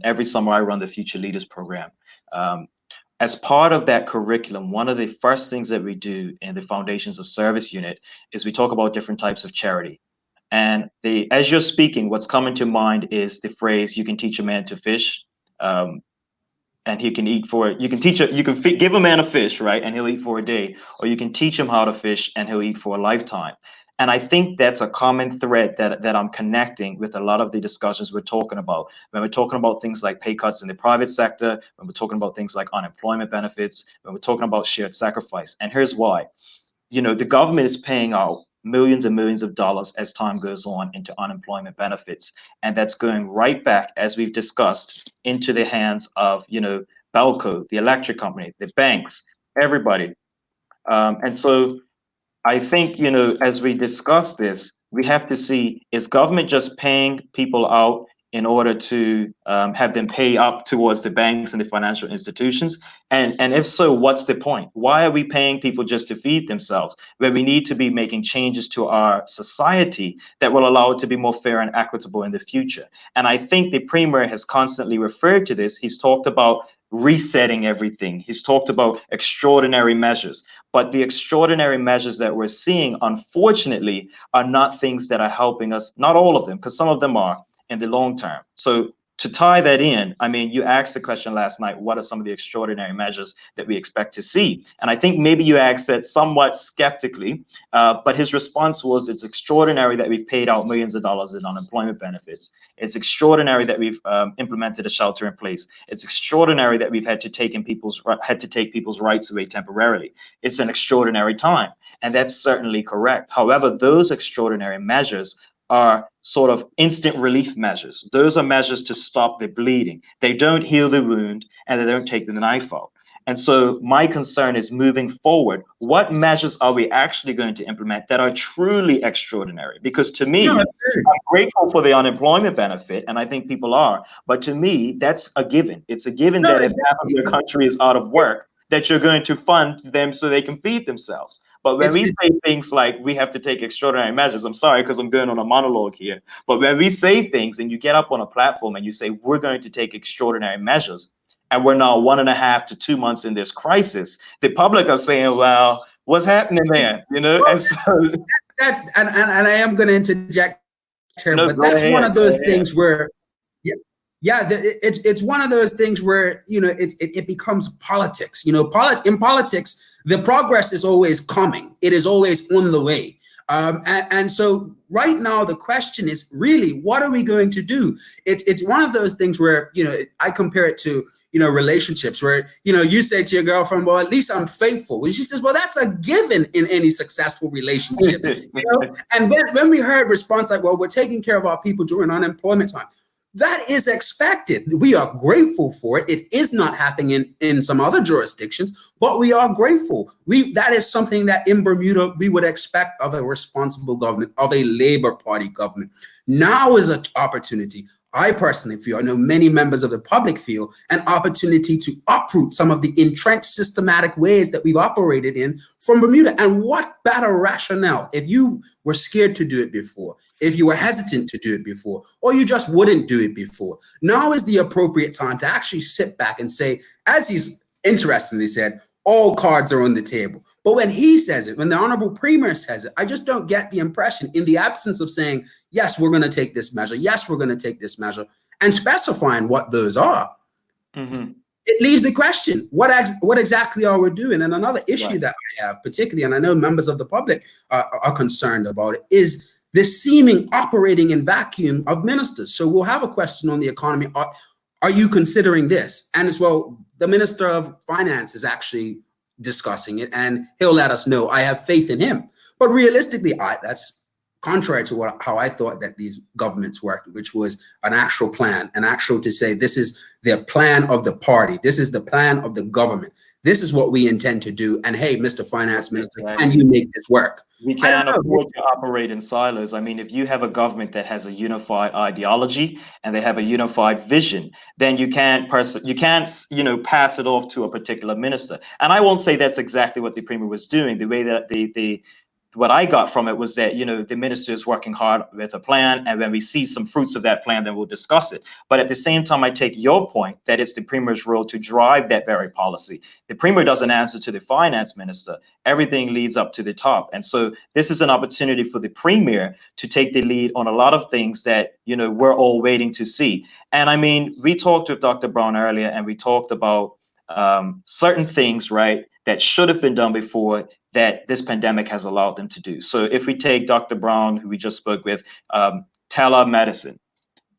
every summer I run the Future Leaders Program. As part of that curriculum, one of the first things that we do in the Foundations of Service unit is we talk about different types of charity. And as you're speaking, what's coming to mind is the phrase, "You can teach a man to fish, and he can eat for it." You can give a man a fish, right, and he'll eat for a day, or you can teach him how to fish and he'll eat for a lifetime. And I think that's a common thread that I'm connecting with a lot of the discussions we're talking about. When we're talking about things like pay cuts in the private sector, when we're talking about things like unemployment benefits, when we're talking about shared sacrifice. And here's why. You know, the government is paying out millions and millions of dollars as time goes on into unemployment benefits. And that's going right back, as we've discussed, into the hands of, you know, Belco, the electric company, the banks, everybody. And so I think, you know, as we discuss this, we have to see, is government just paying people out in order to have them pay up towards the banks and the financial institutions? And if so, what's the point? Why are we paying people just to feed themselves, where we need to be making changes to our society that will allow it to be more fair and equitable in the future? And I think the Premier has constantly referred to this. He's talked about resetting everything. He's talked about extraordinary measures. But the extraordinary measures that we're seeing, unfortunately, are not things that are helping us, not all of them, because some of them are in the long term. So to tie that in, I mean, you asked the question last night, what are some of the extraordinary measures that we expect to see? And I think maybe you asked that somewhat skeptically, but his response was, it's extraordinary that we've paid out millions of dollars in unemployment benefits. It's extraordinary that we've implemented a shelter in place. It's extraordinary that we've had to take people's rights away temporarily. It's an extraordinary time, and that's certainly correct. However, those extraordinary measures are sort of instant relief measures. Those are measures to stop the bleeding. They don't heal the wound, and they don't take the knife out. And so my concern is, moving forward, what measures are we actually going to implement that are truly extraordinary? Because to me, I'm grateful for the unemployment benefit, and I think people are, but to me, that's a given. It's a given that if half of your country is out of work, that you're going to fund them so they can feed themselves. But when we say things like we have to take extraordinary measures, I'm sorry, because I'm going on a monologue here, but when we say things and you get up on a platform and you say, we're going to take extraordinary measures, and we're now 1.5 to 2 months in this crisis, the public are saying, well, what's happening there? You know, and so and I am going to interject here, but that's one of those things where, it's one of those things where, you know, it becomes politics. You know, in politics, the progress is always coming. It is always on the way. And so right now, the question is really, what are we going to do? It's one of those things where, you know, I compare it to, you know, relationships where, you know, you say to your girlfriend, well, at least I'm faithful. And she says, well, that's a given in any successful relationship. You know? And when we heard response like, well, we're taking care of our people during unemployment time. That is expected. We are grateful for it. It is not happening in some other jurisdictions, but we are grateful. That is something that in Bermuda we would expect of a responsible government, of a Labour Party government. Now is an opportunity. I personally feel, I know many members of the public feel, an opportunity to uproot some of the entrenched systematic ways that we've operated in from Bermuda. And what better rationale if you were scared to do it before, if you were hesitant to do it before, or you just wouldn't do it before. Now is the appropriate time to actually sit back and say, as he's interestingly said, all cards are on the table. But when he says it, when the Honorable Premier says it, I just don't get the impression, in the absence of saying, yes, we're going to take this measure, yes, we're going to take this measure, and specifying what those are, it leaves the question, what exactly are we doing? And another issue that I have, particularly, and I know members of the public are concerned about it, is the seeming operating in vacuum of ministers. So we'll have a question on the economy. Are you considering this? And as well, the Minister of Finance is actually discussing it, and he'll let us know. I have faith in him. But realistically, that's contrary to how I thought that these governments worked, which was an actual plan, to say, this is the plan of the party. This is the plan of the government. This is what we intend to do. And hey, Mr. Finance Minister, can you make this work? We can't afford to operate in silos. I mean, if you have a government that has a unified ideology and they have a unified vision, then you can't pass it off to a particular minister. And I won't say that's exactly what the Premier was doing. The way that what I got from it was that, the minister is working hard with a plan, and when we see some fruits of that plan, then we'll discuss it. But at the same time, I take your point that it's the Premier's role to drive that very policy. The Premier doesn't answer to the finance minister. Everything leads up to the top. And so this is an opportunity for the Premier to take the lead on a lot of things that, we're all waiting to see. And I mean, we talked with Dr. Brown earlier, and we talked about certain things, right, that should have been done before, that this pandemic has allowed them to do. So if we take Dr. Brown, who we just spoke with, telemedicine,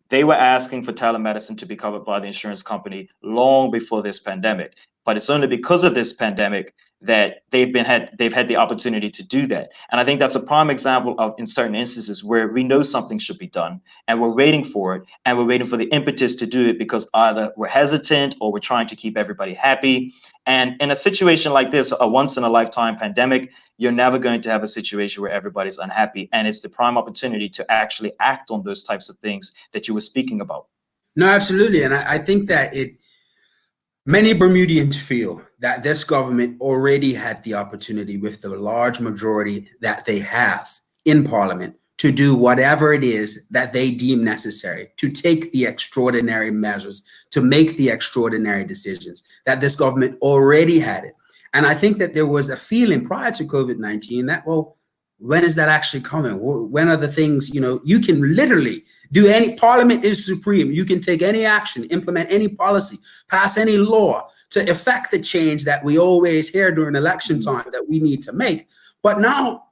they were asking for telemedicine to be covered by the insurance company long before this pandemic. But it's only because of this pandemic that they've had the opportunity to do that. And I think that's a prime example of, in certain instances, where we know something should be done and we're waiting for it, and we're waiting for the impetus to do it because either we're hesitant or we're trying to keep everybody happy. And in a situation like this, a once in a lifetime pandemic, you're never going to have a situation where everybody's unhappy. And it's the prime opportunity to actually act on those types of things that you were speaking about. No, absolutely. And I think that many Bermudians feel that this government already had the opportunity, with the large majority that they have in Parliament, to do whatever it is that they deem necessary, to take the extraordinary measures, to make the extraordinary decisions, that this government already had it. And I think that there was a feeling prior to COVID-19 that, well, when is that actually coming? When are the things, you can literally do Parliament is supreme. You can take any action, implement any policy, pass any law to effect the change that we always hear during election time that we need to make. But now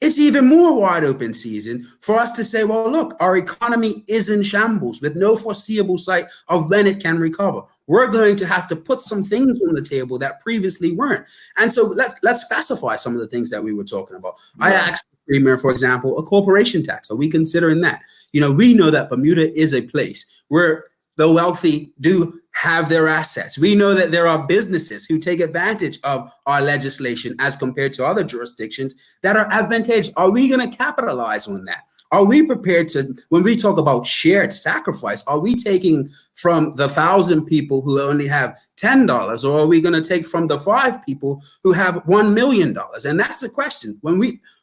it's even more wide open season for us to say, well, look, our economy is in shambles with no foreseeable sight of when it can recover. We're going to have to put some things on the table that previously weren't. And so let's specify some of the things that we were talking about. Yeah. I asked the Premier, for example, a corporation tax. Are we considering that? We know that Bermuda is a place where the wealthy do have their assets. We know that there are businesses who take advantage of our legislation as compared to other jurisdictions that are advantageous. Are we going to capitalize on that? Are we prepared to, when we talk about shared sacrifice, are we taking from the 1,000 people who only have $10, or are we going to take from the 5 people who have $1 million? And that's the question.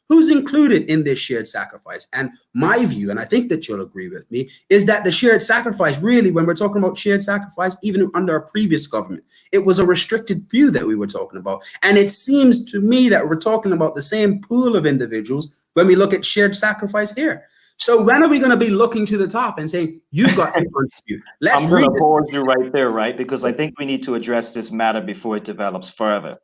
Who's included in this shared sacrifice? And my view, and I think that you'll agree with me, is that the shared sacrifice, really, when we're talking about shared sacrifice, even under a previous government, it was a restricted view that we were talking about. And it seems to me that we're talking about the same pool of individuals when we look at shared sacrifice here. So when are we going to be looking to the top and saying, you've got to contribute? I'm going to pause you right there, right? Because I think we need to address this matter before it develops further.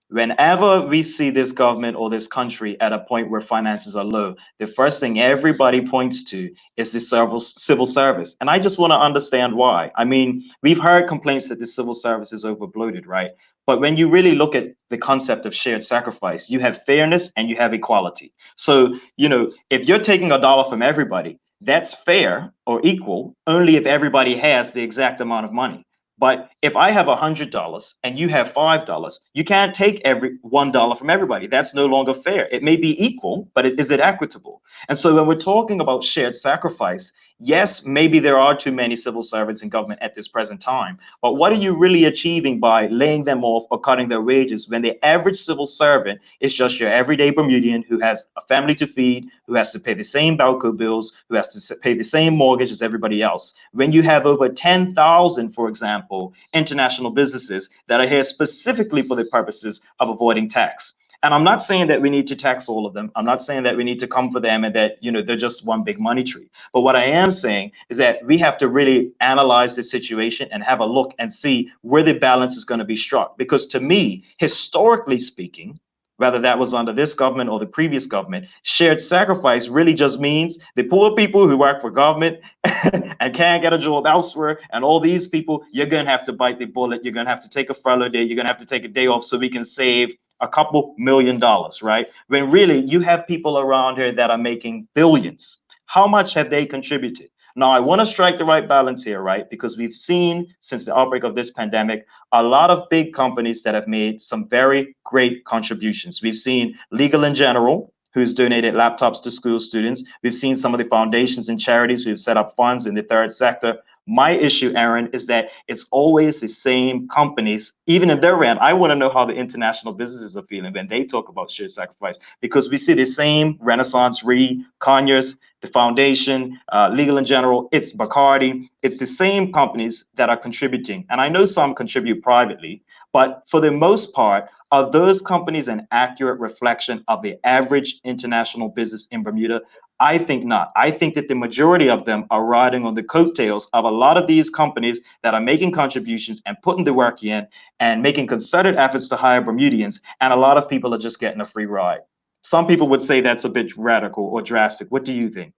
Whenever we see this government or this country at a point where finances are low, the first thing everybody points to is the civil service. And I just want to understand why. I mean, we've heard complaints that the civil service is overbloated, right? But when you really look at the concept of shared sacrifice, you have fairness and you have equality. So, if you're taking a dollar from everybody, that's fair or equal only if everybody has the exact amount of money. But if I have $100 and you have $5, you can't take every $1 from everybody. That's no longer fair. It may be equal, but is it equitable? And so when we're talking about shared sacrifice, yes, maybe there are too many civil servants in government at this present time, but what are you really achieving by laying them off or cutting their wages when the average civil servant is just your everyday Bermudian who has a family to feed, who has to pay the same Balco bills, who has to pay the same mortgage as everybody else? When you have over 10,000, for example, international businesses that are here specifically for the purposes of avoiding tax. And I'm not saying that we need to tax all of them. I'm not saying that we need to come for them and that, they're just one big money tree. But what I am saying is that we have to really analyze the situation and have a look and see where the balance is going to be struck. Because to me, historically speaking, whether that was under this government or the previous government, shared sacrifice really just means the poor people who work for government and can't get a job elsewhere, and all these people, you're going to have to bite the bullet. You're going to have to take a furlough day. You're going to have to take a day off so we can save a couple $1 million, right? When really you have people around here that are making billions. How much have they contributed? Now, I want to strike the right balance here, right? Because we've seen since the outbreak of this pandemic, a lot of big companies that have made some very great contributions. We've seen Legal in General, who's donated laptops to school students. We've seen some of the foundations and charities who've set up funds in the third sector. My issue, Aaron, is that it's always the same companies, even in their end. I want to know how the international businesses are feeling when they talk about shared sacrifice, because we see the same Renaissance Re, Conyers, the Foundation, Legal in General, it's Bacardi. It's the same companies that are contributing. And I know some contribute privately, but for the most part, are those companies an accurate reflection of the average international business in Bermuda? I think not. I think that the majority of them are riding on the coattails of a lot of these companies that are making contributions and putting the work in and making concerted efforts to hire Bermudians. And a lot of people are just getting a free ride. Some people would say that's a bit radical or drastic. What do you think?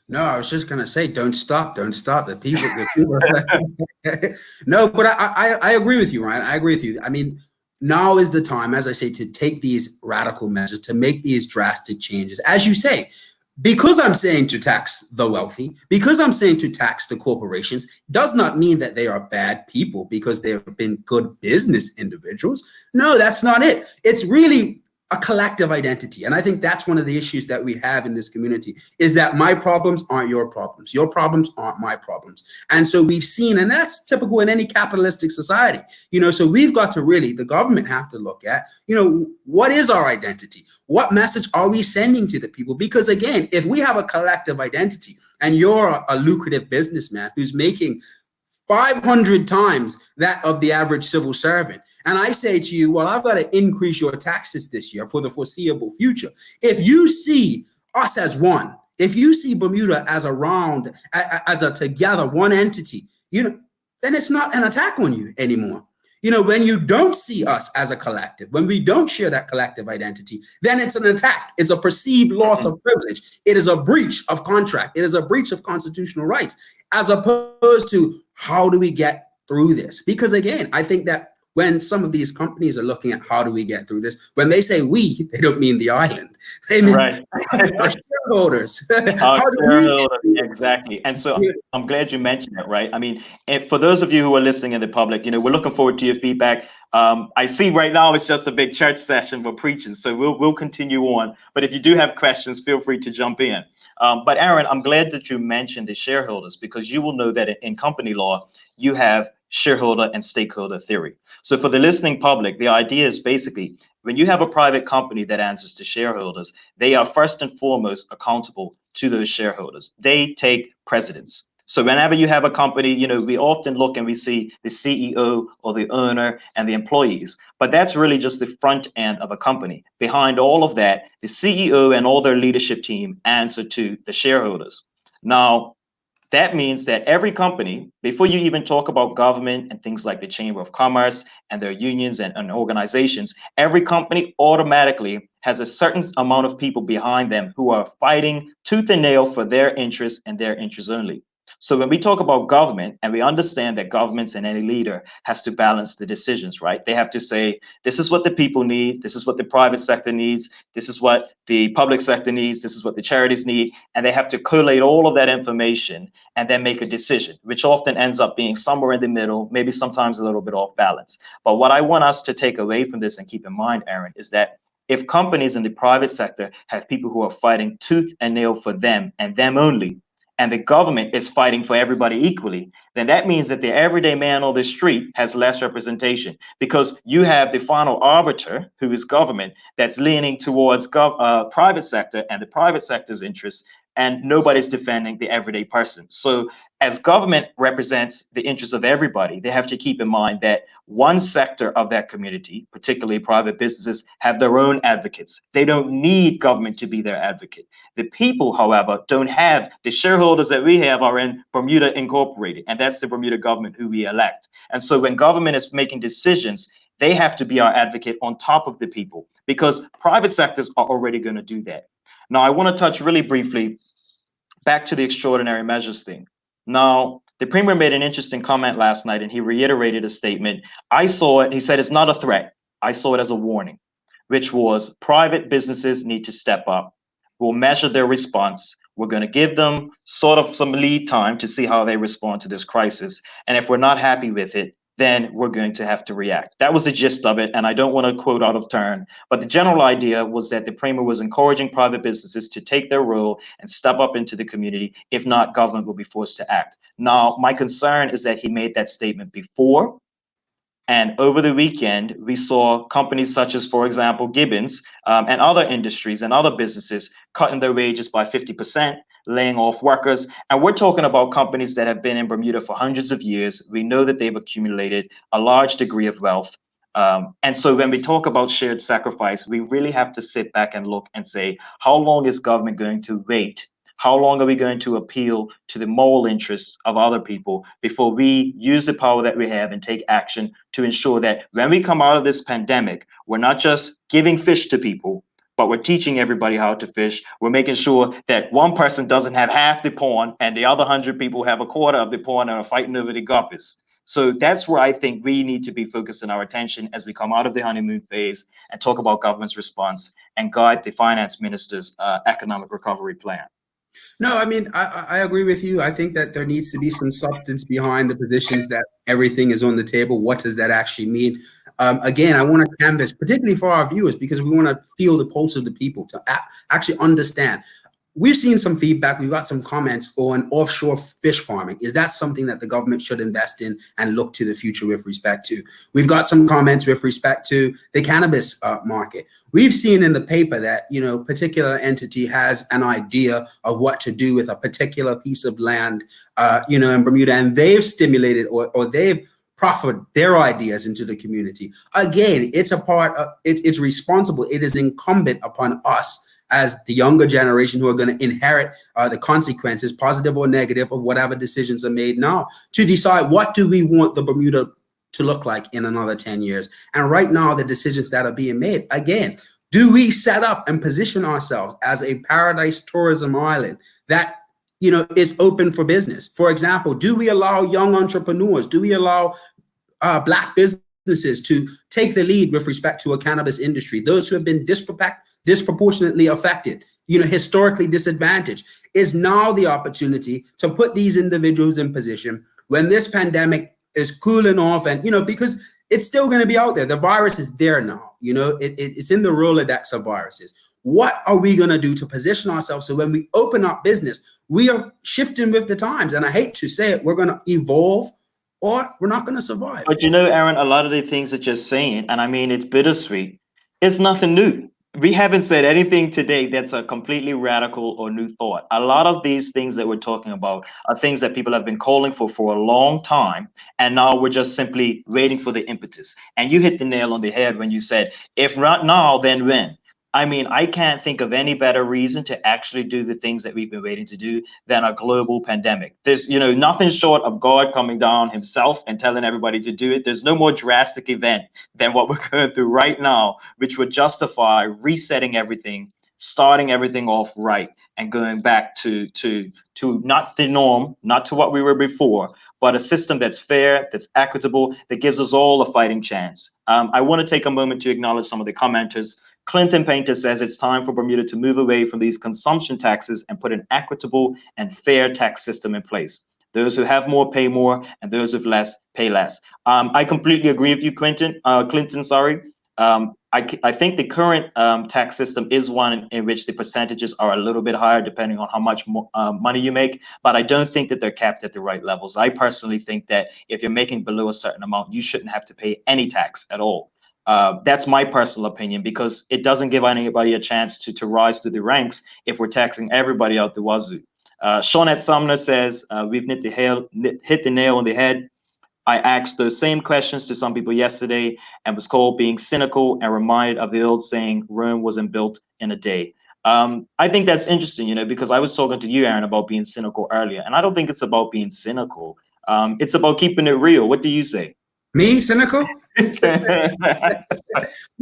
No, I was just gonna say, don't stop. The people. No, but I agree with you, Ryan. I agree with you. I mean, now is the time, as I say, to take these radical measures, to make these drastic changes. As you say, because I'm saying to tax the wealthy, because I'm saying to tax the corporations, does not mean that they are bad people because they've been good business individuals. No, that's not it. It's really a collective identity. And I think that's one of the issues that we have in this community, is that my problems aren't your problems. Your problems aren't my problems. And so we've seen, and that's typical in any capitalistic society, so we've got to really, the government have to look at, what is our identity? What message are we sending to the people? Because again, if we have a collective identity and you're a lucrative businessman who's making 500 times that of the average civil servant, and I say to you, well, I've got to increase your taxes this year for the foreseeable future. If you see us as one, if you see Bermuda as a together, one entity, then it's not an attack on you anymore. When you don't see us as a collective, when we don't share that collective identity, then it's an attack. It's a perceived loss of privilege. It is a breach of contract. It is a breach of constitutional rights, as opposed to how do we get through this? Because again, I think that when some of these companies are looking at how do we get through this, when they say we, they don't mean the island. They mean our shareholders. Exactly. And so I'm glad you mentioned that, right? I mean, and for those of you who are listening in the public, we're looking forward to your feedback. I see right now it's just a big church session we're preaching, so we'll continue on. But if you do have questions, feel free to jump in. But Aaron, I'm glad that you mentioned the shareholders, because you will know that in company law, you have shareholder and stakeholder theory. So for the listening public, the idea is basically when you have a private company that answers to shareholders, they are first and foremost accountable to those shareholders. They take precedence. So whenever you have a company, we often look and we see the CEO or the owner and the employees, but that's really just the front end of a company. Behind all of that, the CEO and all their leadership team answer to the shareholders. Now, that means that every company, before you even talk about government and things like the Chamber of Commerce and their unions and organizations, every company automatically has a certain amount of people behind them who are fighting tooth and nail for their interests and their interests only. So when we talk about government, and we understand that governments and any leader has to balance the decisions, right? They have to say, this is what the people need, this is what the private sector needs, this is what the public sector needs, this is what the charities need, and they have to collate all of that information and then make a decision, which often ends up being somewhere in the middle, maybe sometimes a little bit off balance. But what I want us to take away from this and keep in mind, Eron, is that if companies in the private sector have people who are fighting tooth and nail for them and them only, and the government is fighting for everybody equally, then that means that the everyday man on the street has less representation, because you have the final arbiter, who is government, that's leaning towards private sector and the private sector's interests, and nobody's defending the everyday person. So as government represents the interests of everybody, they have to keep in mind that one sector of that community, particularly private businesses, have their own advocates. They don't need government to be their advocate. The people, however, don't have the shareholders that we have are in Bermuda Incorporated, and that's the Bermuda government who we elect. And so when government is making decisions, they have to be our advocate on top of the people, because private sectors are already going to do that. Now, I want to touch really briefly back to the extraordinary measures thing. Now, the Premier made an interesting comment last night, and he reiterated a statement. I saw it, he said, it's not a threat. I saw it as a warning, which was private businesses need to step up. We'll measure their response. We're going to give them sort of some lead time to see how they respond to this crisis. And if we're not happy with it, then we're going to have to react. That was the gist of it, and I don't want to quote out of turn, but the general idea was that the Premier was encouraging private businesses to take their role and step up into the community. If not, government will be forced to act. Now, my concern is that he made that statement before, and over the weekend, we saw companies such as, for example, Gibbons and other industries and other businesses cutting their wages by 50%, laying off workers. And we're talking about companies that have been in Bermuda for hundreds of years. We know that they've accumulated a large degree of wealth. And so when we talk about shared sacrifice, we really have to sit back and look and say, how long is government going to wait? How long are we going to appeal to the moral interests of other people before we use the power that we have and take action to ensure that when we come out of this pandemic, we're not just giving fish to people, but we're teaching everybody how to fish. We're making sure that one person doesn't have half the pond and the other 100 people have a quarter of the pond and are fighting over the guppies. So that's where I think we need to be focusing our attention as we come out of the honeymoon phase and talk about government's response and guide the finance minister's economic recovery plan. No, I mean, I agree with you. I think that there needs to be some substance behind the positions that everything is on the table. What does that actually mean? Again, I want to canvas, particularly for our viewers, because we want to feel the pulse of the people to actually understand. We've seen some feedback. We've got some comments on offshore fish farming. Is that something that the government should invest in and look to the future with respect to? We've got some comments with respect to the cannabis market. We've seen in the paper that, you know, particular entity has an idea of what to do with a particular piece of land, you know, in Bermuda, and they've stimulated or they've proffered their ideas into the community. Again, it's a part of, it's responsible. It is incumbent upon us as the younger generation who are going to inherit the consequences, positive or negative, of whatever decisions are made now, to decide what do we want the Bermuda to look like in another 10 years. And right now, the decisions that are being made, again, do we set up and position ourselves as a paradise tourism island that, you know, is open for business? For example, do we allow young entrepreneurs, do we allow Black businesses to take the lead with respect to a cannabis industry, those who have been disproportionately affected, you know, historically disadvantaged? Is now the opportunity to put these individuals in position when this pandemic is cooling off, and, you know, because it's still going to be out there. The virus is there now, you know, it's in the Rolodex of viruses. What are we going to do to position ourselves so when we open up business, we are shifting with the times? And I hate to say it, we're going to evolve or we're not going to survive. But you know, Eron, a lot of the things that you're saying, and I mean, it's bittersweet, it's nothing new. We haven't said anything today that's a completely radical or new thought. A lot of these things that we're talking about are things that people have been calling for a long time, and now we're just simply waiting for the impetus. And you hit the nail on the head when you said, if not now, then when? I mean, I can't think of any better reason to actually do the things that we've been waiting to do than a global pandemic. There's, you know, nothing short of God coming down himself and telling everybody to do it. There's no more drastic event than what we're going through right now, which would justify resetting everything, starting everything off right and going back to not the norm, not to what we were before, but a system that's fair, that's equitable, that gives us all a fighting chance. I want to take a moment to acknowledge some of the commenters. Clinton Painter says it's time for Bermuda to move away from these consumption taxes and put an equitable and fair tax system in place. Those who have more pay more, and those with less pay less. I completely agree with you, Clinton. I think the current tax system is one in which the percentages are a little bit higher depending on how much money you make, but I don't think that they're capped at the right levels. I personally think that if you're making below a certain amount, you shouldn't have to pay any tax at all. That's my personal opinion, because it doesn't give anybody a chance to rise through the ranks if we're taxing everybody out the wazoo. Shawnette Sumner says, we've hit the nail on the head. I asked those same questions to some people yesterday and was called being cynical and reminded of the old saying, Rome wasn't built in a day. I think that's interesting, you know, because I was talking to you, Aaron, about being cynical earlier, and I don't think it's about being cynical. It's about keeping it real. What do you say? Me, cynical? No,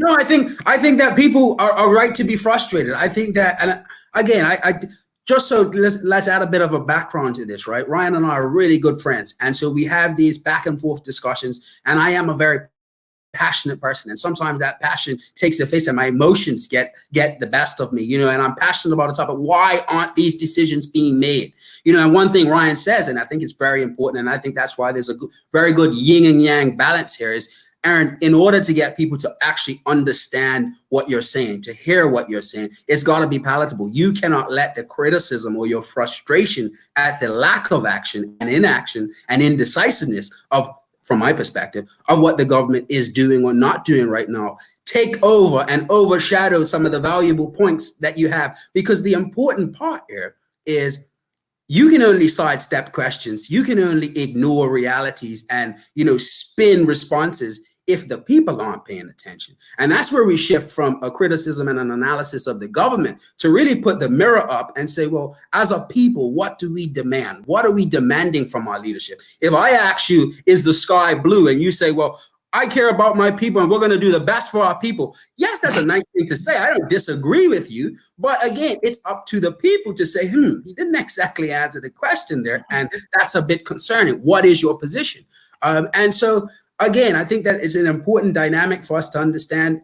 I think that people are right to be frustrated. I think that, and again, I just so let's add a bit of a background to this, right? Ryan and I are really good friends, and so we have these back and forth discussions, and I am a very passionate person, and sometimes that passion takes the face and my emotions get the best of me, you know, and I'm passionate about the topic. Why aren't these decisions being made? You know, and one thing Ryan says, and I think it's very important, and I think that's why there's a very good yin and yang balance here, is, Aaron, in order to get people to actually understand what you're saying, to hear what you're saying, it's got to be palatable. You cannot let the criticism or your frustration at the lack of action and inaction and indecisiveness of, from my perspective, of what the government is doing or not doing right now take over and overshadow some of the valuable points that you have. Because the important part here is you can only sidestep questions. You can only ignore realities and, you know, spin responses if the people aren't paying attention. And that's where we shift from a criticism and an analysis of the government to really put the mirror up and say, well, as a people, what do we demand? What are we demanding from our leadership? If I ask you, is the sky blue? And you say, well, I care about my people and we're going to do the best for our people. Yes, that's a nice thing to say. I don't disagree with you. But again, it's up to the people to say, he didn't exactly answer the question there. And that's a bit concerning. What is your position? And so, again, I think that is an important dynamic for us to understand,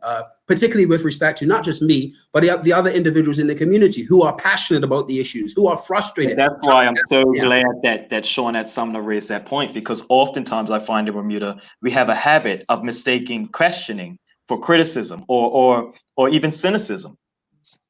particularly with respect to not just me, but the other individuals in the community who are passionate about the issues, who are frustrated. That's why I'm so glad that Shawnette Sumner raised that point, because oftentimes I find in Bermuda, we have a habit of mistaking questioning for criticism or even cynicism.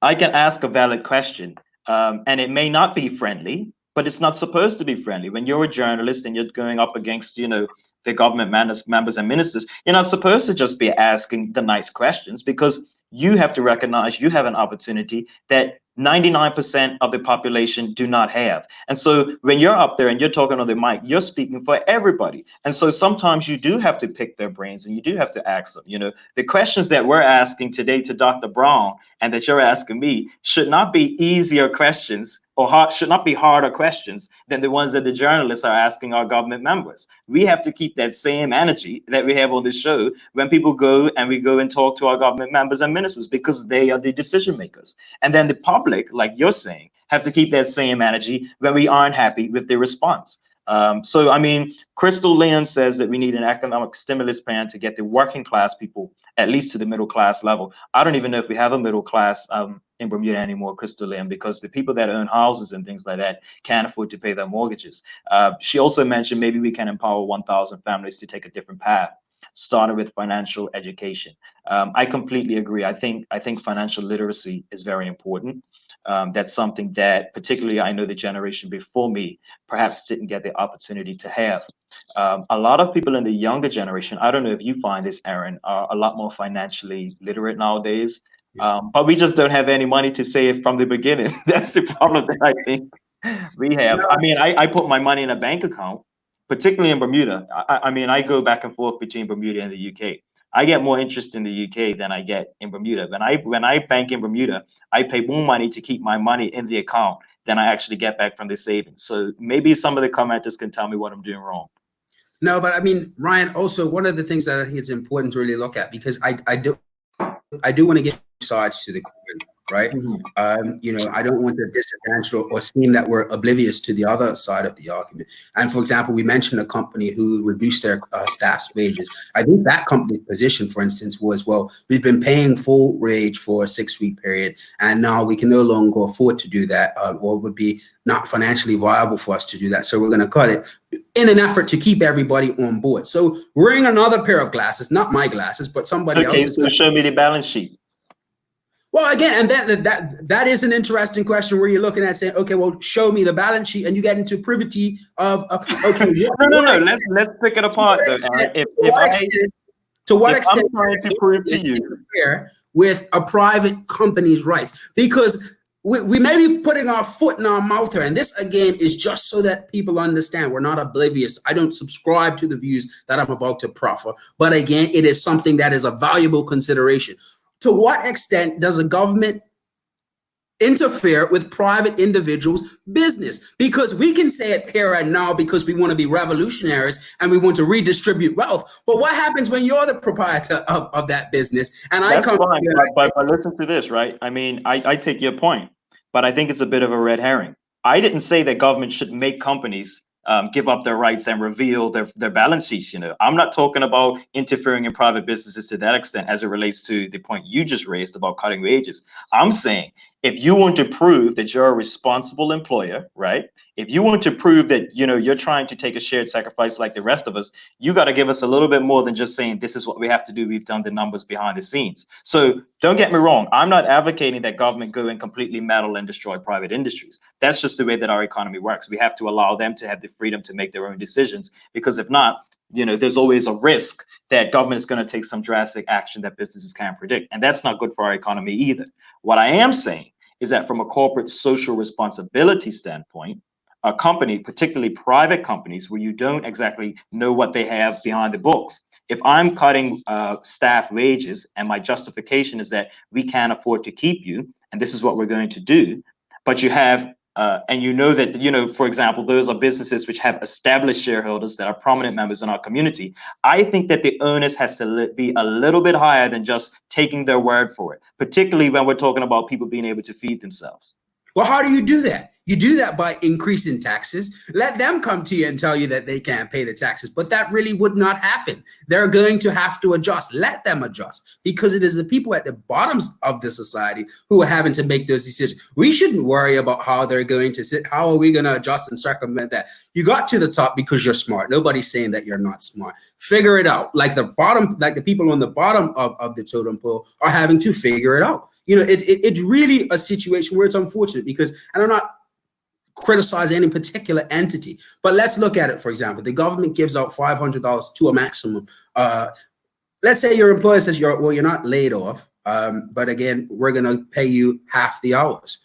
I can ask a valid question, and it may not be friendly, but it's not supposed to be friendly. When you're a journalist and you're going up against, you know, the government members and ministers, you're not supposed to just be asking the nice questions, because you have to recognize you have an opportunity that 99% of the population do not have. And so when you're up there and you're talking on the mic, you're speaking for everybody. And so sometimes you do have to pick their brains and you do have to ask them. You know, the questions that we're asking today to Dr. Brown and that you're asking me should not be easier questions or should not be harder questions than the ones that the journalists are asking our government members. We have to keep that same energy that we have on the show when people go and talk to our government members and ministers, because they are the decision makers. And then the public, like you're saying, have to keep that same energy when we aren't happy with the response. So, I mean, Crystal Lynn says that we need an economic stimulus plan to get the working class people at least to the middle class level. I don't even know if we have a middle class in Bermuda anymore, Crystal Lynn, because the people that own houses and things like that can't afford to pay their mortgages. She also mentioned maybe we can empower 1,000 families to take a different path, starting with financial education. I completely agree. I think financial literacy is very important. That's something that particularly I know the generation before me perhaps didn't get the opportunity to have. A lot of people in the younger generation, I don't know if you find this, Aaron, are a lot more financially literate nowadays, but we just don't have any money to save from the beginning. That's the problem that I think we have. I mean, I put my money in a bank account, particularly in Bermuda. I mean, I go back and forth between Bermuda and the UK. I get more interest in the UK than I get in Bermuda. When I bank in Bermuda, I pay more money to keep my money in the account than I actually get back from the savings. So maybe some of the commenters can tell me what I'm doing wrong. No, but I mean, Ryan, also one of the things that I think it's important to really look at, because I do want to get sides to the coin. right? You know, I don't want to disadvantage or seem that we're oblivious to the other side of the argument. And for example, we mentioned a company who reduced their staff's wages. I think that company's position, for instance, was, well, we've been paying full wage for a 6-week period, and now we can no longer afford to do that, or it would be not financially viable for us to do that. So we're going to cut it in an effort to keep everybody on board. So wearing another pair of glasses, not my glasses, but somebody else's. So show me the balance sheet. Well, again, and that is an interesting question where you're looking at saying, okay, well, show me the balance sheet, and you get into privity of okay. No. Let's pick it apart though. To what extent I'm trying to prove to you with a private company's rights, because we may be putting our foot in our mouth here, and this again is just so that people understand we're not oblivious. I don't subscribe to the views that I'm about to proffer, but again, it is something that is a valuable consideration. To what extent does a government interfere with private individuals' business? Because we can say it here and now because we want to be revolutionaries and we want to redistribute wealth. But what happens when you're the proprietor of that business? And that's fine, but listen to this, right? I mean, I take your point, but I think it's a bit of a red herring. I didn't say that government should make companies give up their rights and reveal their balance sheets. You know, I'm not talking about interfering in private businesses to that extent as it relates to the point you just raised about cutting wages. I'm saying if you want to prove that you're a responsible employer, right? If you want to prove that, you know, you're trying to take a shared sacrifice like the rest of us, you got to give us a little bit more than just saying this is what we have to do. We've done the numbers behind the scenes. So don't get me wrong. I'm not advocating that government go and completely meddle and destroy private industries. That's just the way that our economy works. We have to allow them to have the freedom to make their own decisions, because if not, you know, there's always a risk that government is going to take some drastic action that businesses can't predict. And that's not good for our economy either. What I am saying is that from a corporate social responsibility standpoint, a company, particularly private companies, where you don't exactly know what they have behind the books. If I'm cutting staff wages and my justification is that we can't afford to keep you, and this is what we're going to do, but you have and you know that, you know, for example, those are businesses which have established shareholders that are prominent members in our community. I think that the onus has to be a little bit higher than just taking their word for it, particularly when we're talking about people being able to feed themselves. Well, how do you do that? You do that by increasing taxes. Let them come to you and tell you that they can't pay the taxes, but that really would not happen. They're going to have to adjust. Let them adjust, because it is the people at the bottoms of the society who are having to make those decisions. We shouldn't worry about how they're going to sit. How are we going to adjust and circumvent that? You got to the top because you're smart. Nobody's saying that you're not smart. Figure it out. Like the people on the bottom of the totem pole are having to figure it out. You know, it's really a situation where it's unfortunate, because, and I'm not criticize any particular entity, but let's look at it. For example, the government gives out $500 to a maximum. Let's say your employer says you're not laid off, but again, we're going to pay you half the hours.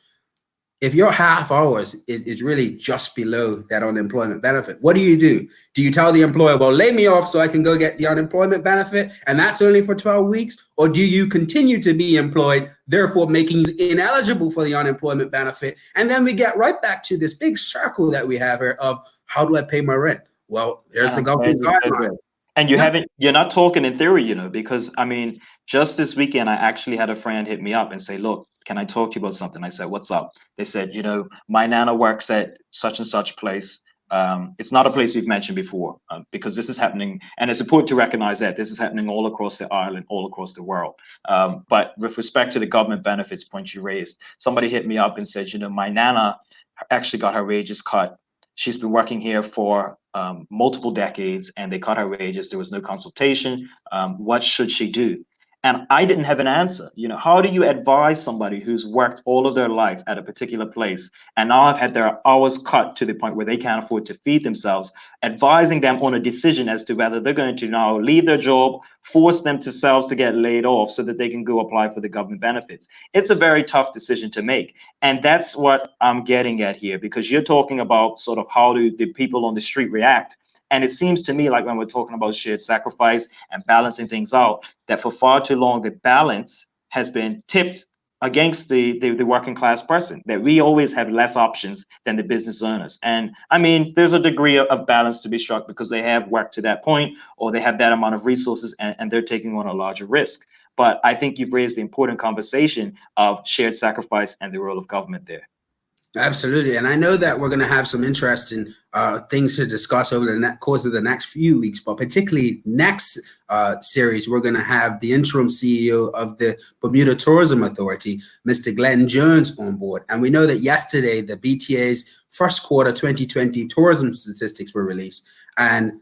If your half hours is really just below that unemployment benefit, what do? Do you tell the employer, well, lay me off so I can go get the unemployment benefit, and that's only for 12 weeks? Or do you continue to be employed, therefore making you ineligible for the unemployment benefit? And then we get right back to this big circle that we have here of, how do I pay my rent? Well, there's the government guideline. And you're not talking in theory, you know, because I mean, just this weekend, I actually had a friend hit me up and say, look, can I talk to you about something? I said, what's up? They said, you know, my nana works at such and such place. It's not a place we've mentioned before, because this is happening. And it's important to recognize that this is happening all across the island, all across the world. But with respect to the government benefits point you raised, somebody hit me up and said, you know, my nana actually got her wages cut. She's been working here for multiple decades, and they cut her wages. There was no consultation. What should she do? And I didn't have an answer. You know, how do you advise somebody who's worked all of their life at a particular place and now have had their hours cut to the point where they can't afford to feed themselves, advising them on a decision as to whether they're going to now leave their job, force themselves to get laid off so that they can go apply for the government benefits? It's a very tough decision to make. And that's what I'm getting at here, because you're talking about sort of how do the people on the street react. And it seems to me like when we're talking about shared sacrifice and balancing things out, that for far too long, the balance has been tipped against the working class person, that we always have less options than the business owners. And I mean, there's a degree of balance to be struck because they have worked to that point, or they have that amount of resources, and they're taking on a larger risk. But I think you've raised the important conversation of shared sacrifice and the role of government there. Absolutely. And I know that we're going to have some interesting things to discuss over the course of the next few weeks, but particularly next series, we're going to have the interim CEO of the Bermuda Tourism Authority, Mr. Glenn Jones, on board. And we know that yesterday, the BTA's first quarter 2020 tourism statistics were released. And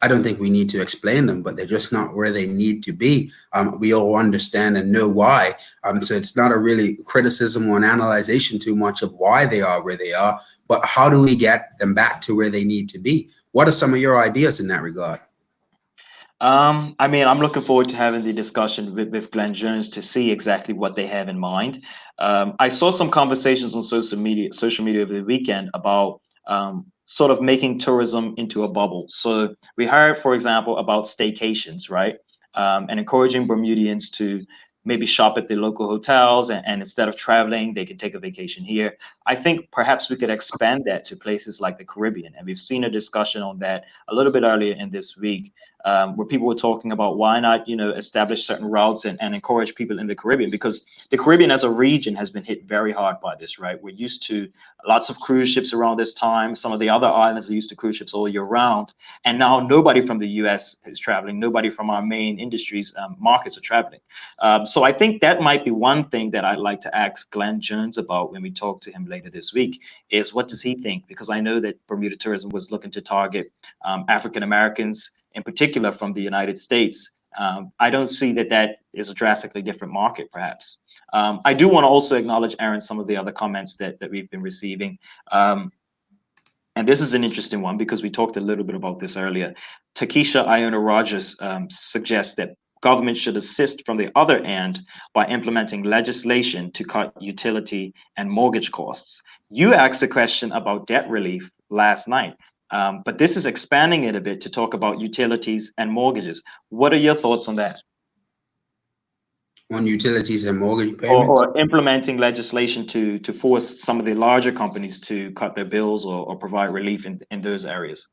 I don't think we need to explain them, but they're just not where they need to be. We all understand and know why. So it's not a really criticism or an analyzation too much of why they are where they are, but how do we get them back to where they need to be? What are some of your ideas in that regard? I mean, I'm looking forward to having the discussion with Glenn Jones to see exactly what they have in mind. I saw some conversations on social media over the weekend about sort of making tourism into a bubble. So we heard, for example, about staycations, right? And encouraging Bermudians to maybe shop at the local hotels and instead of traveling, they could take a vacation here. I think perhaps we could expand that to places like the Caribbean. And we've seen a discussion on that a little bit earlier in this week, where people were talking about why not, establish certain routes and encourage people in the Caribbean, because the Caribbean as a region has been hit very hard by this, right? We're used to lots of cruise ships around this time. Some of the other islands are used to cruise ships all year round. And now nobody from the US is traveling. Nobody from our main industries markets are traveling. So I think that might be one thing that I'd like to ask Glenn Jones about when we talk to him later this week, is what does he think? Because I know that Bermuda Tourism was looking to target African Americans in particular from the United States. I don't see that is a drastically different market, perhaps. I do want to also acknowledge, Aaron, some of the other comments that we've been receiving. And this is an interesting one because we talked a little bit about this earlier. Takesha Iona Rogers suggests that government should assist from the other end by implementing legislation to cut utility and mortgage costs. You asked a question about debt relief last night. But this is expanding it a bit to talk about utilities and mortgages. What are your thoughts on that? On utilities and mortgage payments? Or implementing legislation to force some of the larger companies to cut their bills or provide relief in those areas?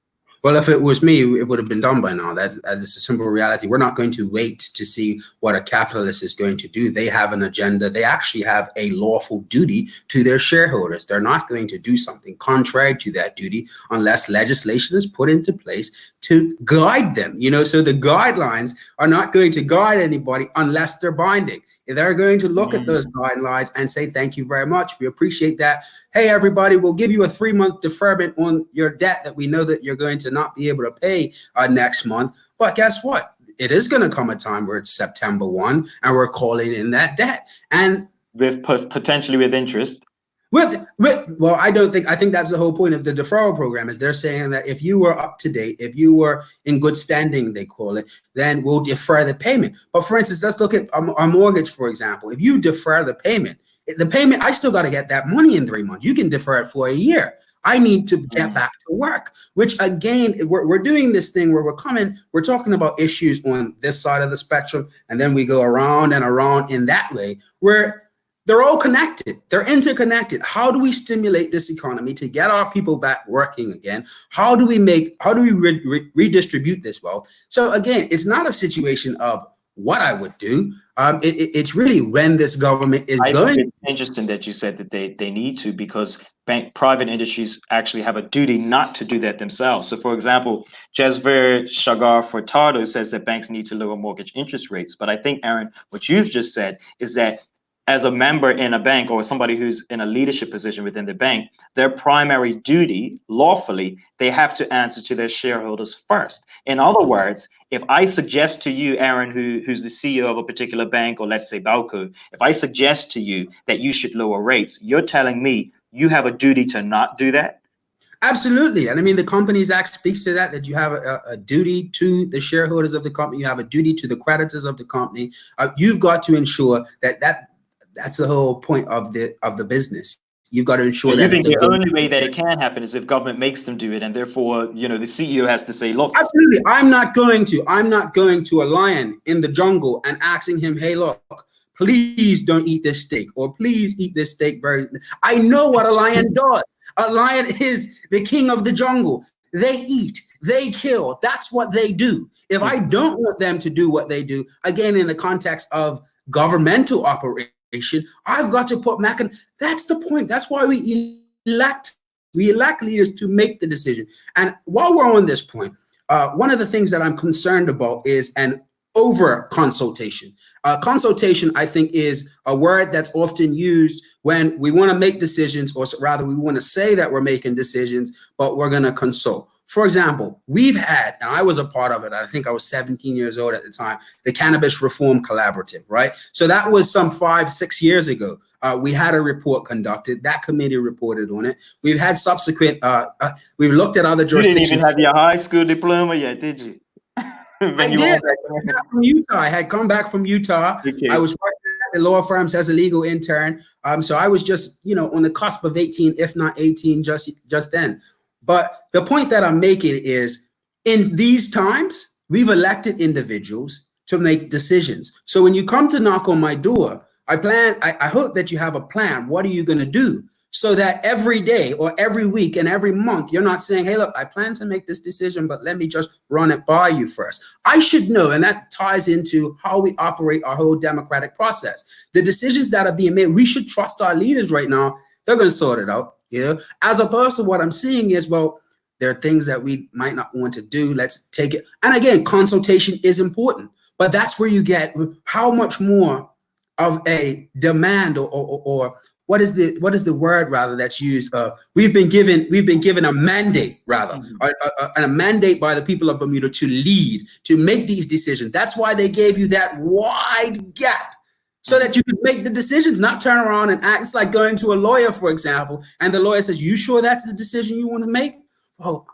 Well, if it was me, it would have been done by now. That's a simple reality. We're not going to wait to see what a capitalist is going to do. They have an agenda. They actually have a lawful duty to their shareholders. They're not going to do something contrary to that duty unless legislation is put into place to guide them. So the guidelines are not going to guide anybody unless they're binding. They're going to look at those guidelines and say, thank you very much. We appreciate that. Hey, everybody, we'll give you a 3-month deferment on your debt that we know that you're going to not be able to pay next month. But guess what? It is going to come a time where it's September 1 and we're calling in that debt. And potentially with interest. Well, I think that's the whole point of the deferral program, is they're saying that if you were up to date, if you were in good standing, they call it, then we'll defer the payment. But for instance, let's look at a mortgage, for example. If you defer the payment, I still got to get that money in 3 months. You can defer it for a year. I need to get back to work, which again, we're doing this thing where we're talking about issues on this side of the spectrum, and then we go around and around in that way where they're all connected. They're interconnected. How do we stimulate this economy to get our people back working again? How do we redistribute this wealth? So again, it's not a situation of what I would do. It's really when this government is going. I think it's interesting that you said that they need to, because private industries actually have a duty not to do that themselves. So for example, Jasver Shagar Furtado says that banks need to lower mortgage interest rates. But I think, Aaron, what you've just said is that as a member in a bank or somebody who's in a leadership position within the bank, their primary duty, lawfully, they have to answer to their shareholders first. In other words, if I suggest to you, Aaron, who's the CEO of a particular bank, or let's say Balco, if I suggest to you that you should lower rates, you're telling me you have a duty to not do that? Absolutely. And I mean, the Companies Act speaks to that you have a duty to the shareholders of the company. You have a duty to the creditors of the company. You've got to ensure that's the whole point of the business. You've got to ensure that the only way that it can happen is if government makes them do it, and therefore, the CEO has to say, look. Absolutely. I'm not going to a lion in the jungle and asking him, hey, look, please don't eat this steak, or please eat this steak I know what a lion does. A lion is the king of the jungle. They eat. they kill. That's what they do. If I don't want them to do what they do, again, in the context of governmental operation, I've got to put that's the point. That's why we elect leaders to make the decision. And while we're on this point, one of the things that I'm concerned about is an over consultation. Consultation, I think, is a word that's often used when we want to make decisions, or rather we want to say that we're making decisions, but we're going to consult. For example, we've had, and I was a part of it, I think I was 17 years old at the time, the Cannabis Reform Collaborative, right? So that was some 5-6 years ago. We had a report conducted. That committee reported on it. We've had subsequent, we've looked at other jurisdictions. You didn't even have your high school diploma yet, did you? I did. From Utah. I had come back from Utah. Okay. I was working at the law firms as a legal intern. So I was just, on the cusp of 18, if not 18, just then. But the point that I'm making is, in these times, we've elected individuals to make decisions. So when you come to knock on my door, I hope that you have a plan. What are you going to do? So that every day or every week and every month, you're not saying, hey, look, I plan to make this decision, but let me just run it by you first. I should know, and that ties into how we operate our whole democratic process. The decisions that are being made, we should trust our leaders right now. They're going to sort it out. As opposed to what I'm seeing is, well, there are things that we might not want to do. Let's take it. And again, consultation is important, but that's where you get how much more of a demand or what is the word rather that's used? We've been given a mandate rather, and a mandate by the people of Bermuda to lead, to make these decisions. That's why they gave you that wide gap, so that you could make the decisions, not turn around and act. It's like going to a lawyer, for example, and the lawyer says, "You sure that's the decision you want to make?" Oh,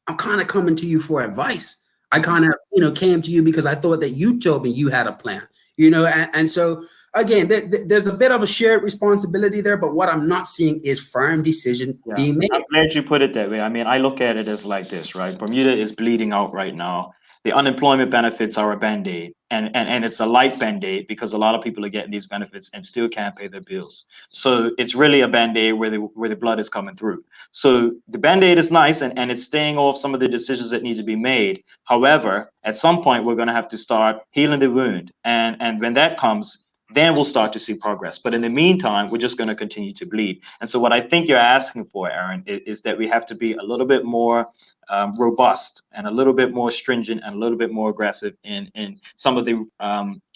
I'm kind of coming to you for advice. I kind of came to you because I thought that you told me you had a plan. And so. Again, there's a bit of a shared responsibility there, but what I'm not seeing is firm decision being made. I'm glad you put it that way. I mean, I look at it as like this, right? Bermuda is bleeding out right now. The unemployment benefits are a Band-Aid, and it's a light Band-Aid because a lot of people are getting these benefits and still can't pay their bills. So it's really a Band-Aid where the blood is coming through. So the Band-Aid is nice, and it's staying off some of the decisions that need to be made. However, at some point, we're going to have to start healing the wound. And when that comes, then we'll start to see progress. But in the meantime, we're just going to continue to bleed. And so what I think you're asking for, Eron, is that we have to be a little bit more robust and a little bit more stringent and a little bit more aggressive in some of the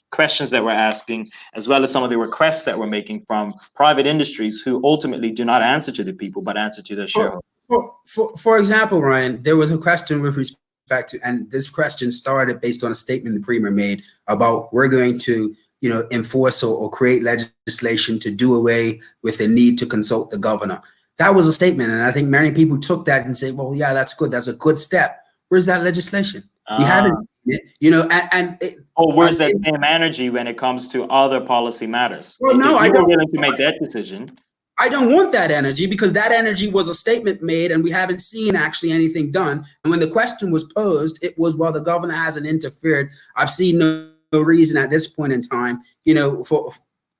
questions that we're asking, as well as some of the requests that we're making from private industries who ultimately do not answer to the people, but answer to their shareholders. For example, Ryan, there was a question with respect to, and this question started based on a statement the Premier made about we're going to enforce or create legislation to do away with the need to consult the governor. That was a statement. And I think many people took that and say, well, yeah, that's good. That's a good step. Where's that legislation? We haven't seen it, where's that same energy when it comes to other policy matters? Well, no, I don't willing to make that decision. I don't want that energy because that energy was a statement made and we haven't seen actually anything done. And when the question was posed, it was, well, the governor hasn't interfered. I've seen no reason at this point in time, for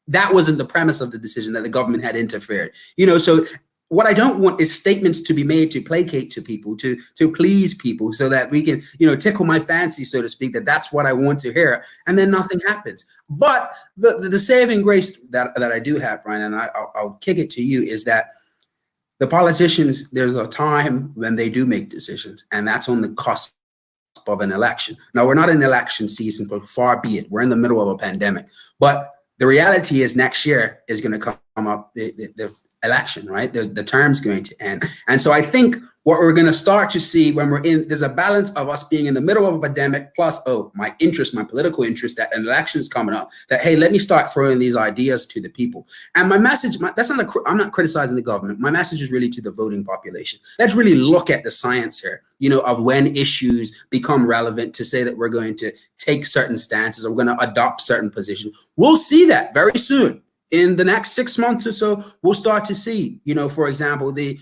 that wasn't the premise of the decision that the government had interfered. So what I don't want is statements to be made to placate to people, to please people, so that we can, tickle my fancy, so to speak, that's what I want to hear, and then nothing happens. But the saving grace that I do have, Ryan, and I'll kick it to you, is that the politicians, there's a time when they do make decisions, and that's on the cusp of an election. Now, we're not in election season, but far be it. We're in the middle of a pandemic. But the reality is next year is going to come up the election, right? The term's going to end. And so I think what we're going to start to see when there's a balance of us being in the middle of a pandemic, plus, my political interest, that an election's coming up, that, hey, let me start throwing these ideas to the people. And my message, I'm not criticizing the government. My message is really to the voting population. Let's really look at the science here, of when issues become relevant to say that we're going to take certain stances or we're going to adopt certain positions. We'll see that very soon. In the next 6 months or so, we'll start to see, for example, the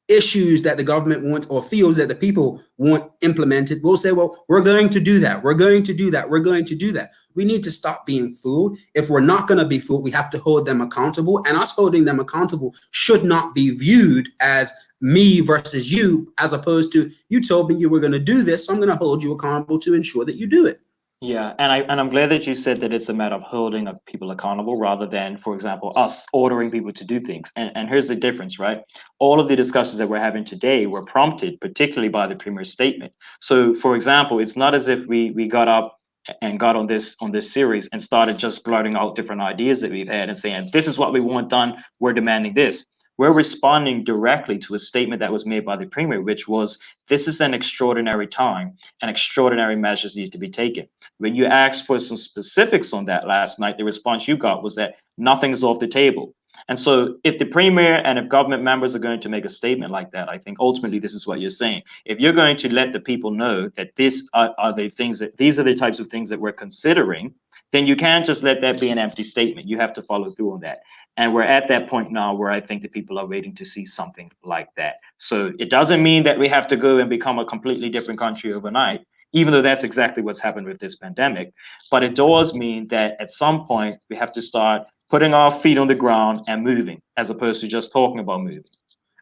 issues that the government wants or feels that the people want implemented. We'll say, well, we're going to do that. We're going to do that. We're going to do that. We need to stop being fooled. If we're not going to be fooled, we have to hold them accountable. And us holding them accountable should not be viewed as me versus you, as opposed to you told me you were going to do this, so I'm going to hold you accountable to ensure that you do it. Yeah, and I'm glad that you said that it's a matter of holding people accountable rather than, for example, us ordering people to do things. And here's the difference, right? All of the discussions that we're having today were prompted particularly by the Premier's statement. So, for example, it's not as if we got up and got on this series and started just blurting out different ideas that we've had and saying, this is what we want done, we're demanding this. We're responding directly to a statement that was made by the Premier, which was, this is an extraordinary time and extraordinary measures need to be taken. When you asked for some specifics on that last night, the response you got was that nothing is off the table. And so if the Premier and if government members are going to make a statement like that, I think ultimately this is what you're saying. If you're going to let the people know that these are the types of things that we're considering, then you can't just let that be an empty statement. You have to follow through on that. And we're at that point now where I think the people are waiting to see something like that. So it doesn't mean that we have to go and become a completely different country overnight, even though that's exactly what's happened with this pandemic. But it does mean that at some point we have to start putting our feet on the ground and moving, as opposed to just talking about moving.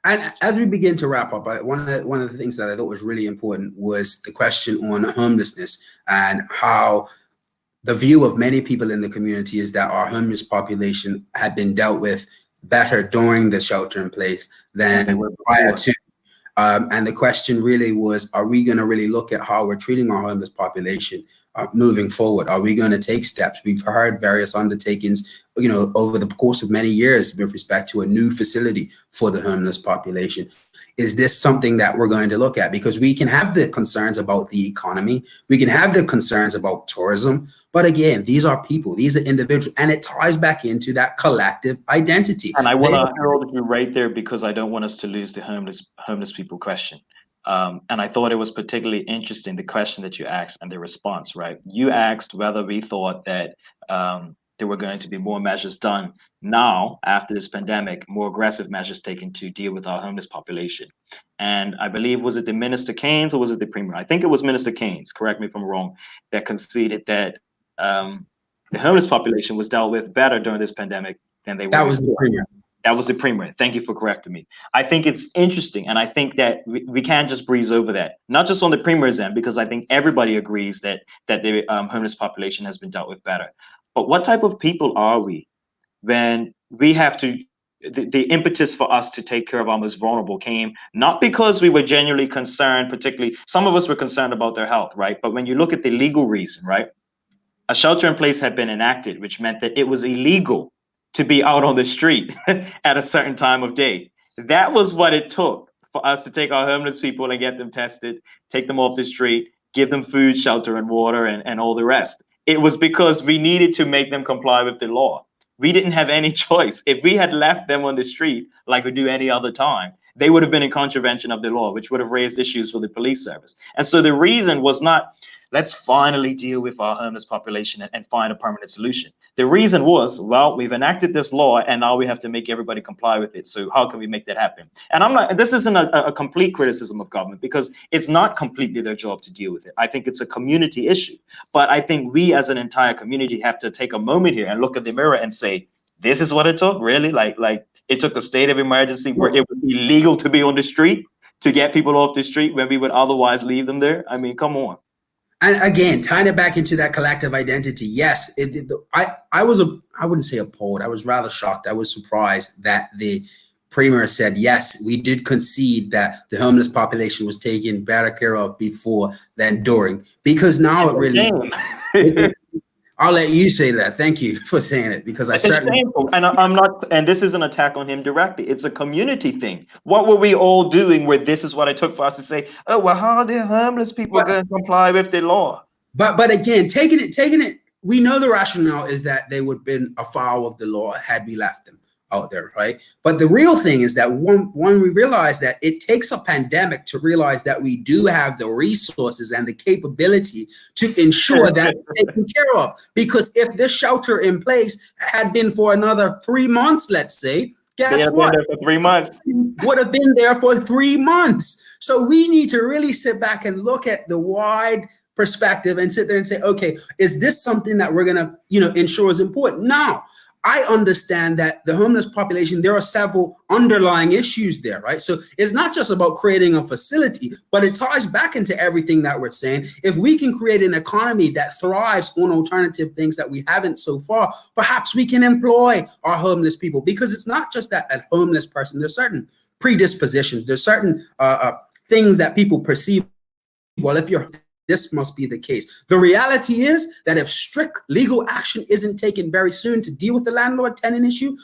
And as we begin to wrap up, one of the things that I thought was really important was the question on homelessness and how the view of many people in the community is that our homeless population had been dealt with better during the shelter in place than prior to. And the question really was, are we going to really look at how we're treating our homeless population moving forward? Are we going to take steps? We've heard various undertakings, over the course of many years with respect to a new facility for the homeless population. Is this something that we're going to look at? Because we can have the concerns about the economy. We can have the concerns about tourism. But again, these are people, these are individuals, and it ties back into that collective identity. And I want to herald you right there because I don't want us to lose the homeless people question. And I thought it was particularly interesting, the question that you asked and the response, right? You asked whether we thought that there were going to be more measures done now after this pandemic, more aggressive measures taken to deal with our homeless population. And I believe, was it the Minister Keynes or was it the Premier? I think it was Minister Keynes, correct me if I'm wrong, that conceded that the homeless population was dealt with better during this pandemic than they were. That was the Premier. That was the Premier. Thank you for correcting me. I think it's interesting, and I think that we can't just breeze over that, not just on the Premier's end, because I think everybody agrees that the homeless population has been dealt with better. But what type of people are we when we have to, the impetus for us to take care of our most vulnerable came not because we were genuinely concerned, particularly, some of us were concerned about their health, right? But when you look at the legal reason, right? A shelter in place had been enacted, which meant that it was illegal to be out on the street at a certain time of day. That was what it took for us to take our homeless people and get them tested, take them off the street, give them food, shelter, and water, and all the rest. It was because we needed to make them comply with the law. We didn't have any choice. If we had left them on the street like we do any other time, they would have been in contravention of the law, which would have raised issues for the police service. And so the reason was not, let's finally deal with our homeless population and find a permanent solution. The reason was, well, we've enacted this law and now we have to make everybody comply with it. So how can we make that happen? And I'm not, this isn't a complete criticism of government because it's not completely their job to deal with it. I think it's a community issue. But I think we as an entire community have to take a moment here and look at the mirror and say, this is what it took, really? Like it took a state of emergency where it was illegal to be on the street to get people off the street when we would otherwise leave them there. I mean, come on. And again, tying it back into that collective identity, yes, I wouldn't say appalled. I was rather shocked. I was surprised that the Premier said, yes, we did concede that the homeless population was taken better care of before than during, because now it really, I'll let you say that. Thank you for saying it, because I certainly. And I'm not, and this is an attack on him directly. It's a community thing. What were we all doing where this is what it took for us to say, oh, well, how are the homeless people going to comply with the law? But again, taking it, we know the rationale is that they would have been afoul of the law had we left them out there, right? But the real thing is that when we realize that it takes a pandemic to realize that we do have the resources and the capability to ensure that it's taken care of. Because if this shelter in place had been for another 3 months, let's say, guess what? Been there for 3 months. Would have been there for 3 months. So we need to really sit back and look at the wide perspective and sit there and say, okay, is this something that we're going to, ensure is important? Now, I understand that the homeless population, there are several underlying issues there, right? So it's not just about creating a facility, but it ties back into everything that we're saying. If we can create an economy that thrives on alternative things that we haven't so far, perhaps we can employ our homeless people, because it's not just that a homeless person, there's certain predispositions, there's certain things that people perceive. Well, if you're, this must be the case. The reality is that if strict legal action isn't taken very soon to deal with the landlord-tenant issue,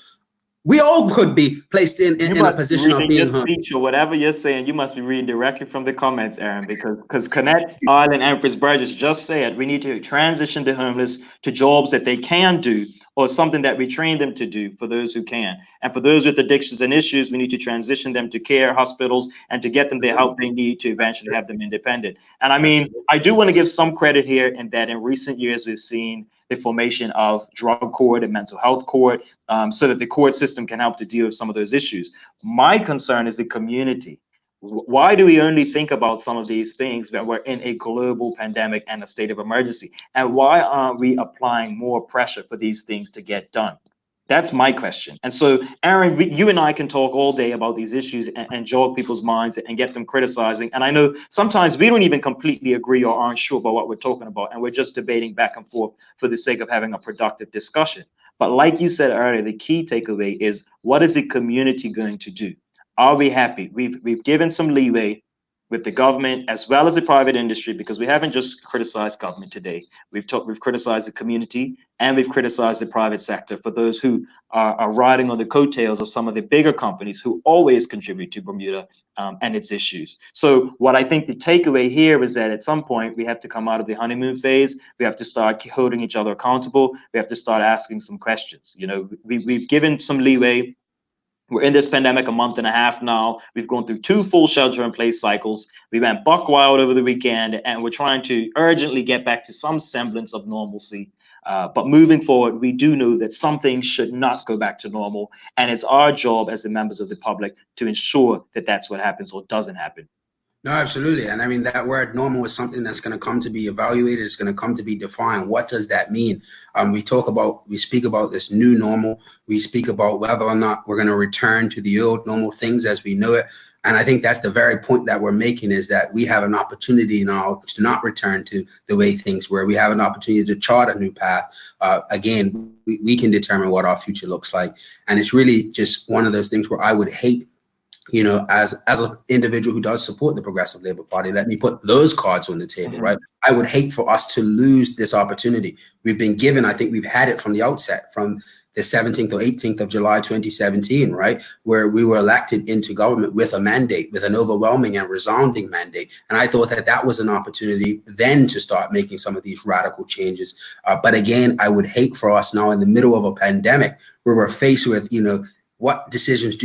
we all could be placed in a position of being homeless. Speech or whatever you're saying, you must be reading directly from the comments, Aaron, because Connect Island Empress Burgess just said we need to transition the homeless to jobs that they can do, or something that we train them to do for those who can. And for those with addictions and issues, we need to transition them to care hospitals and to get them the help they need to eventually have them independent. And I mean, I do want to give some credit here in that in recent years, we've seen the formation of drug court and mental health court, so that the court system can help to deal with some of those issues. My concern is the community. Why do we only think about some of these things when we're in a global pandemic and a state of emergency? And why aren't we applying more pressure for these things to get done? That's my question. And so, Aaron, you and I can talk all day about these issues and jog people's minds and get them criticizing. And I know sometimes we don't even completely agree or aren't sure about what we're talking about, and we're just debating back and forth for the sake of having a productive discussion. But like you said earlier, the key takeaway is, what is the community going to do? Are we happy? We've given some leeway with the government as well as the private industry, because we haven't just criticized government today. We've criticized the community, and we've criticized the private sector for those who are riding on the coattails of some of the bigger companies who always contribute to Bermuda and its issues. So what I think the takeaway here is that at some point we have to come out of the honeymoon phase. We have to start holding each other accountable. We have to start asking some questions. You know, we've given some leeway. We're in this pandemic a month and a half now. We've gone through 2 full shelter-in-place cycles. We went buck wild over the weekend, and we're trying to urgently get back to some semblance of normalcy. But moving forward, we do know that some things should not go back to normal, and it's our job as the members of the public to ensure that that's what happens or doesn't happen. No, absolutely. And I mean, that word normal is something that's going to come to be evaluated. It's going to come to be defined. What does that mean? We speak about this new normal. We speak about whether or not we're going to return to the old normal, things as we know it. And I think that's the very point that we're making, is that we have an opportunity now to not return to the way things were. We have an opportunity to chart a new path. Again, we can determine what our future looks like. And it's really just one of those things where I would hate, you know, as an individual who does support the Progressive Labour Party, let me put those cards on the table, right? I would hate for us to lose this opportunity. We've been given, I think we've had it from the outset, from the 17th or 18th of July, 2017, right? Where we were elected into government with a mandate, with an overwhelming and resounding mandate. And I thought that that was an opportunity then to start making some of these radical changes. But again, I would hate for us now in the middle of a pandemic where we're faced with, you know, what decisions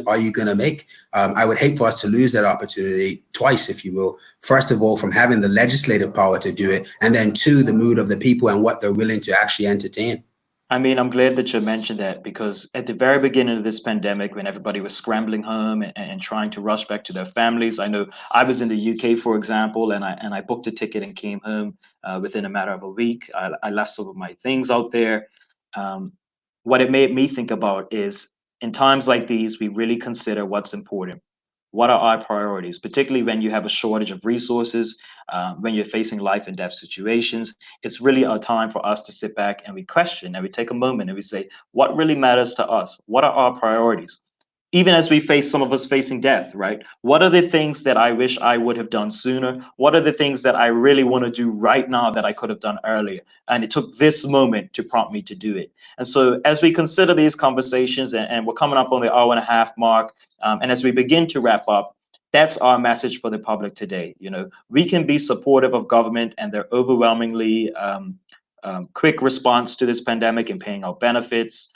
are you going to make? I would hate for us to lose that opportunity twice, if you will. First of all, from having the legislative power to do it, and then 2, the mood of the people and what they're willing to actually entertain. I mean, I'm glad that you mentioned that, because at the very beginning of this pandemic, when everybody was scrambling home and trying to rush back to their families, I know I was in the UK, for example, and I booked a ticket and came home within a matter of a week. I left some of my things out there. What it made me think about is, in times like these, we really consider what's important. What are our priorities, particularly when you have a shortage of resources, when you're facing life and death situations? It's really a time for us to sit back and we question, and we take a moment and we say, what really matters to us? What are our priorities? Even as we face, some of us facing death, right? What are the things that I wish I would have done sooner? What are the things that I really want to do right now that I could have done earlier? And it took this moment to prompt me to do it. And so as we consider these conversations, and we're coming up on the hour-and-a-half mark, and as we begin to wrap up, that's our message for the public today. You know, we can be supportive of government and their overwhelmingly quick response to this pandemic, in paying out benefits,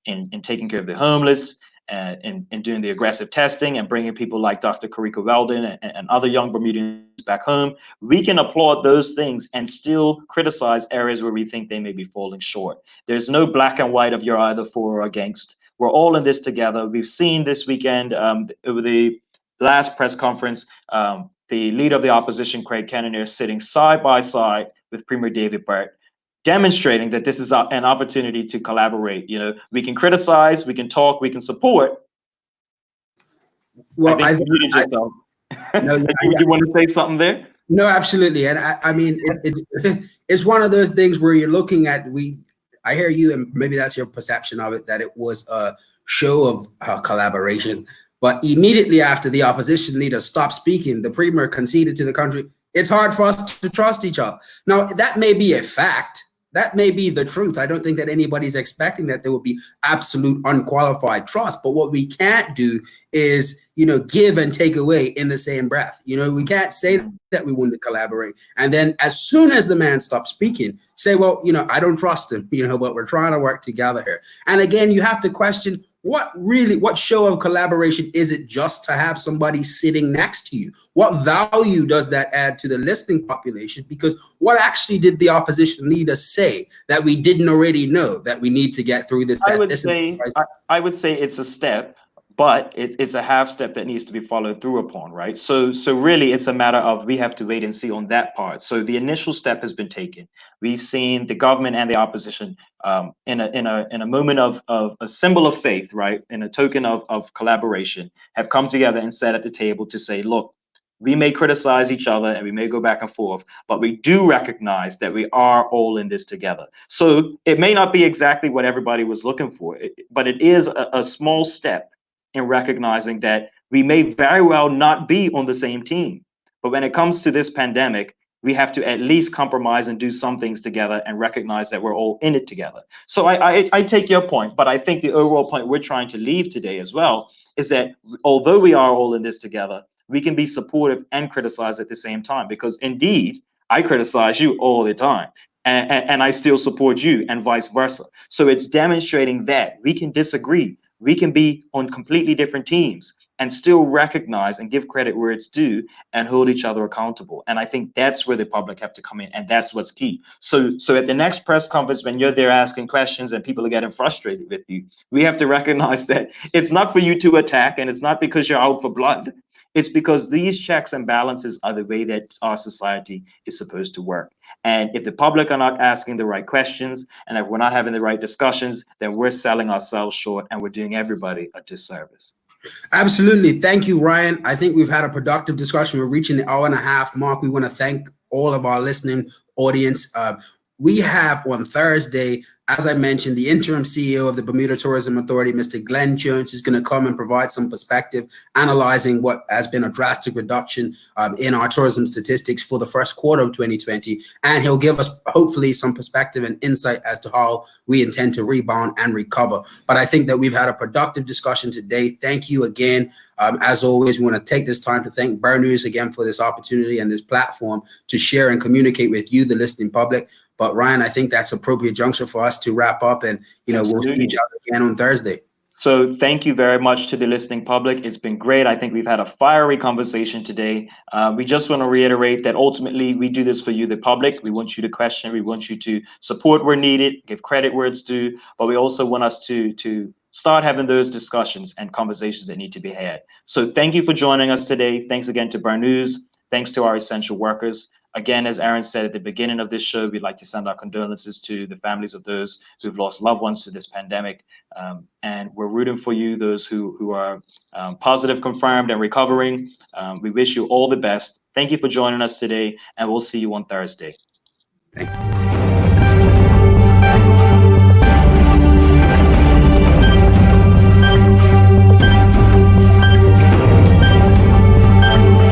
in taking care of the homeless, and doing the aggressive testing and bringing people like Dr. Karika Weldon and other young Bermudians back home. We can applaud those things and still criticize areas where we think they may be falling short. There's no black and white of you're either for or against. We're all in this together. We've seen this weekend, over the last press conference, the leader of the opposition, Craig Kennedy, sitting side by side with Premier David Burt, demonstrating that this is an opportunity to collaborate. You know, we can criticize, we can talk, we can support. Well, I think you muted yourself. No, you want to say something there? No, absolutely. And I mean, it's one of those things where you're looking at, I hear you, and maybe that's your perception of it, that it was a show of collaboration. But immediately after the opposition leader stopped speaking, the premier conceded to the country. It's hard for us to trust each other. Now, that may be a fact. That may be the truth. I don't think that anybody's expecting that there will be absolute unqualified trust. But what we can't do is, give and take away in the same breath. We can't say that we want to collaborate. And then as soon as the man stops speaking, say, well, I don't trust him, but we're trying to work together here. And again, you have to question, what show of collaboration is it just to have somebody sitting next to you? What value does that add to the listening population? Because what actually did the opposition leader say that we didn't already know that we need to get through this? I would say it's a step, but it's a half step that needs to be followed through upon, right? So really, it's a matter of we have to wait and see on that part. So the initial step has been taken. We've seen the government and the opposition in a moment of a symbol of faith, right, in a token of collaboration, have come together and sat at the table to say, look, we may criticize each other and we may go back and forth, but we do recognize that we are all in this together. So it may not be exactly what everybody was looking for, but it is a small step in recognizing that we may very well not be on the same team. But when it comes to this pandemic, we have to at least compromise and do some things together and recognize that we're all in it together. So I take your point, but I think the overall point we're trying to leave today as well is that although we are all in this together, we can be supportive and criticize at the same time, because indeed, I criticize you all the time. And I still support you and vice versa. So it's demonstrating that we can disagree. We can be on completely different teams and still recognize and give credit where it's due and hold each other accountable. And I think that's where the public have to come in, and that's what's key. So at the next press conference, when you're there asking questions and people are getting frustrated with you, we have to recognize that it's not for you to attack, and it's not because you're out for blood. It's because these checks and balances are the way that our society is supposed to work. And if the public are not asking the right questions, and if we're not having the right discussions, then we're selling ourselves short and we're doing everybody a disservice. Absolutely. Thank you, Ryan. I think we've had a productive discussion. We're reaching the hour-and-a-half mark. We want to thank all of our listening audience. We have on Thursday, as I mentioned, the interim CEO of the Bermuda Tourism Authority, Mr. Glenn Jones, is going to come and provide some perspective, analyzing what has been a drastic reduction in our tourism statistics for the first quarter of 2020. And he'll give us, hopefully, some perspective and insight as to how we intend to rebound and recover. But I think that we've had a productive discussion today. Thank you again. As always, we want to take this time to thank Burn News again for this opportunity and this platform to share and communicate with you, the listening public. But Ryan, I think that's appropriate juncture for us to wrap up, and we'll see each other again on Thursday. So thank you very much to the listening public. It's been great. I think we've had a fiery conversation today. We just want to reiterate that ultimately we do this for you, the public. We want you to question. We want you to support where needed, give credit where it's due. But we also want us to start having those discussions and conversations that need to be had. So thank you for joining us today. Thanks again to Burn News. Thanks to our essential workers. Again, as Eron said at the beginning of this show, we'd like to send our condolences to the families of those who've lost loved ones to this pandemic. And we're rooting for you, those who are positive, confirmed, and recovering. We wish you all the best. Thank you for joining us today, and we'll see you on Thursday. Thank you.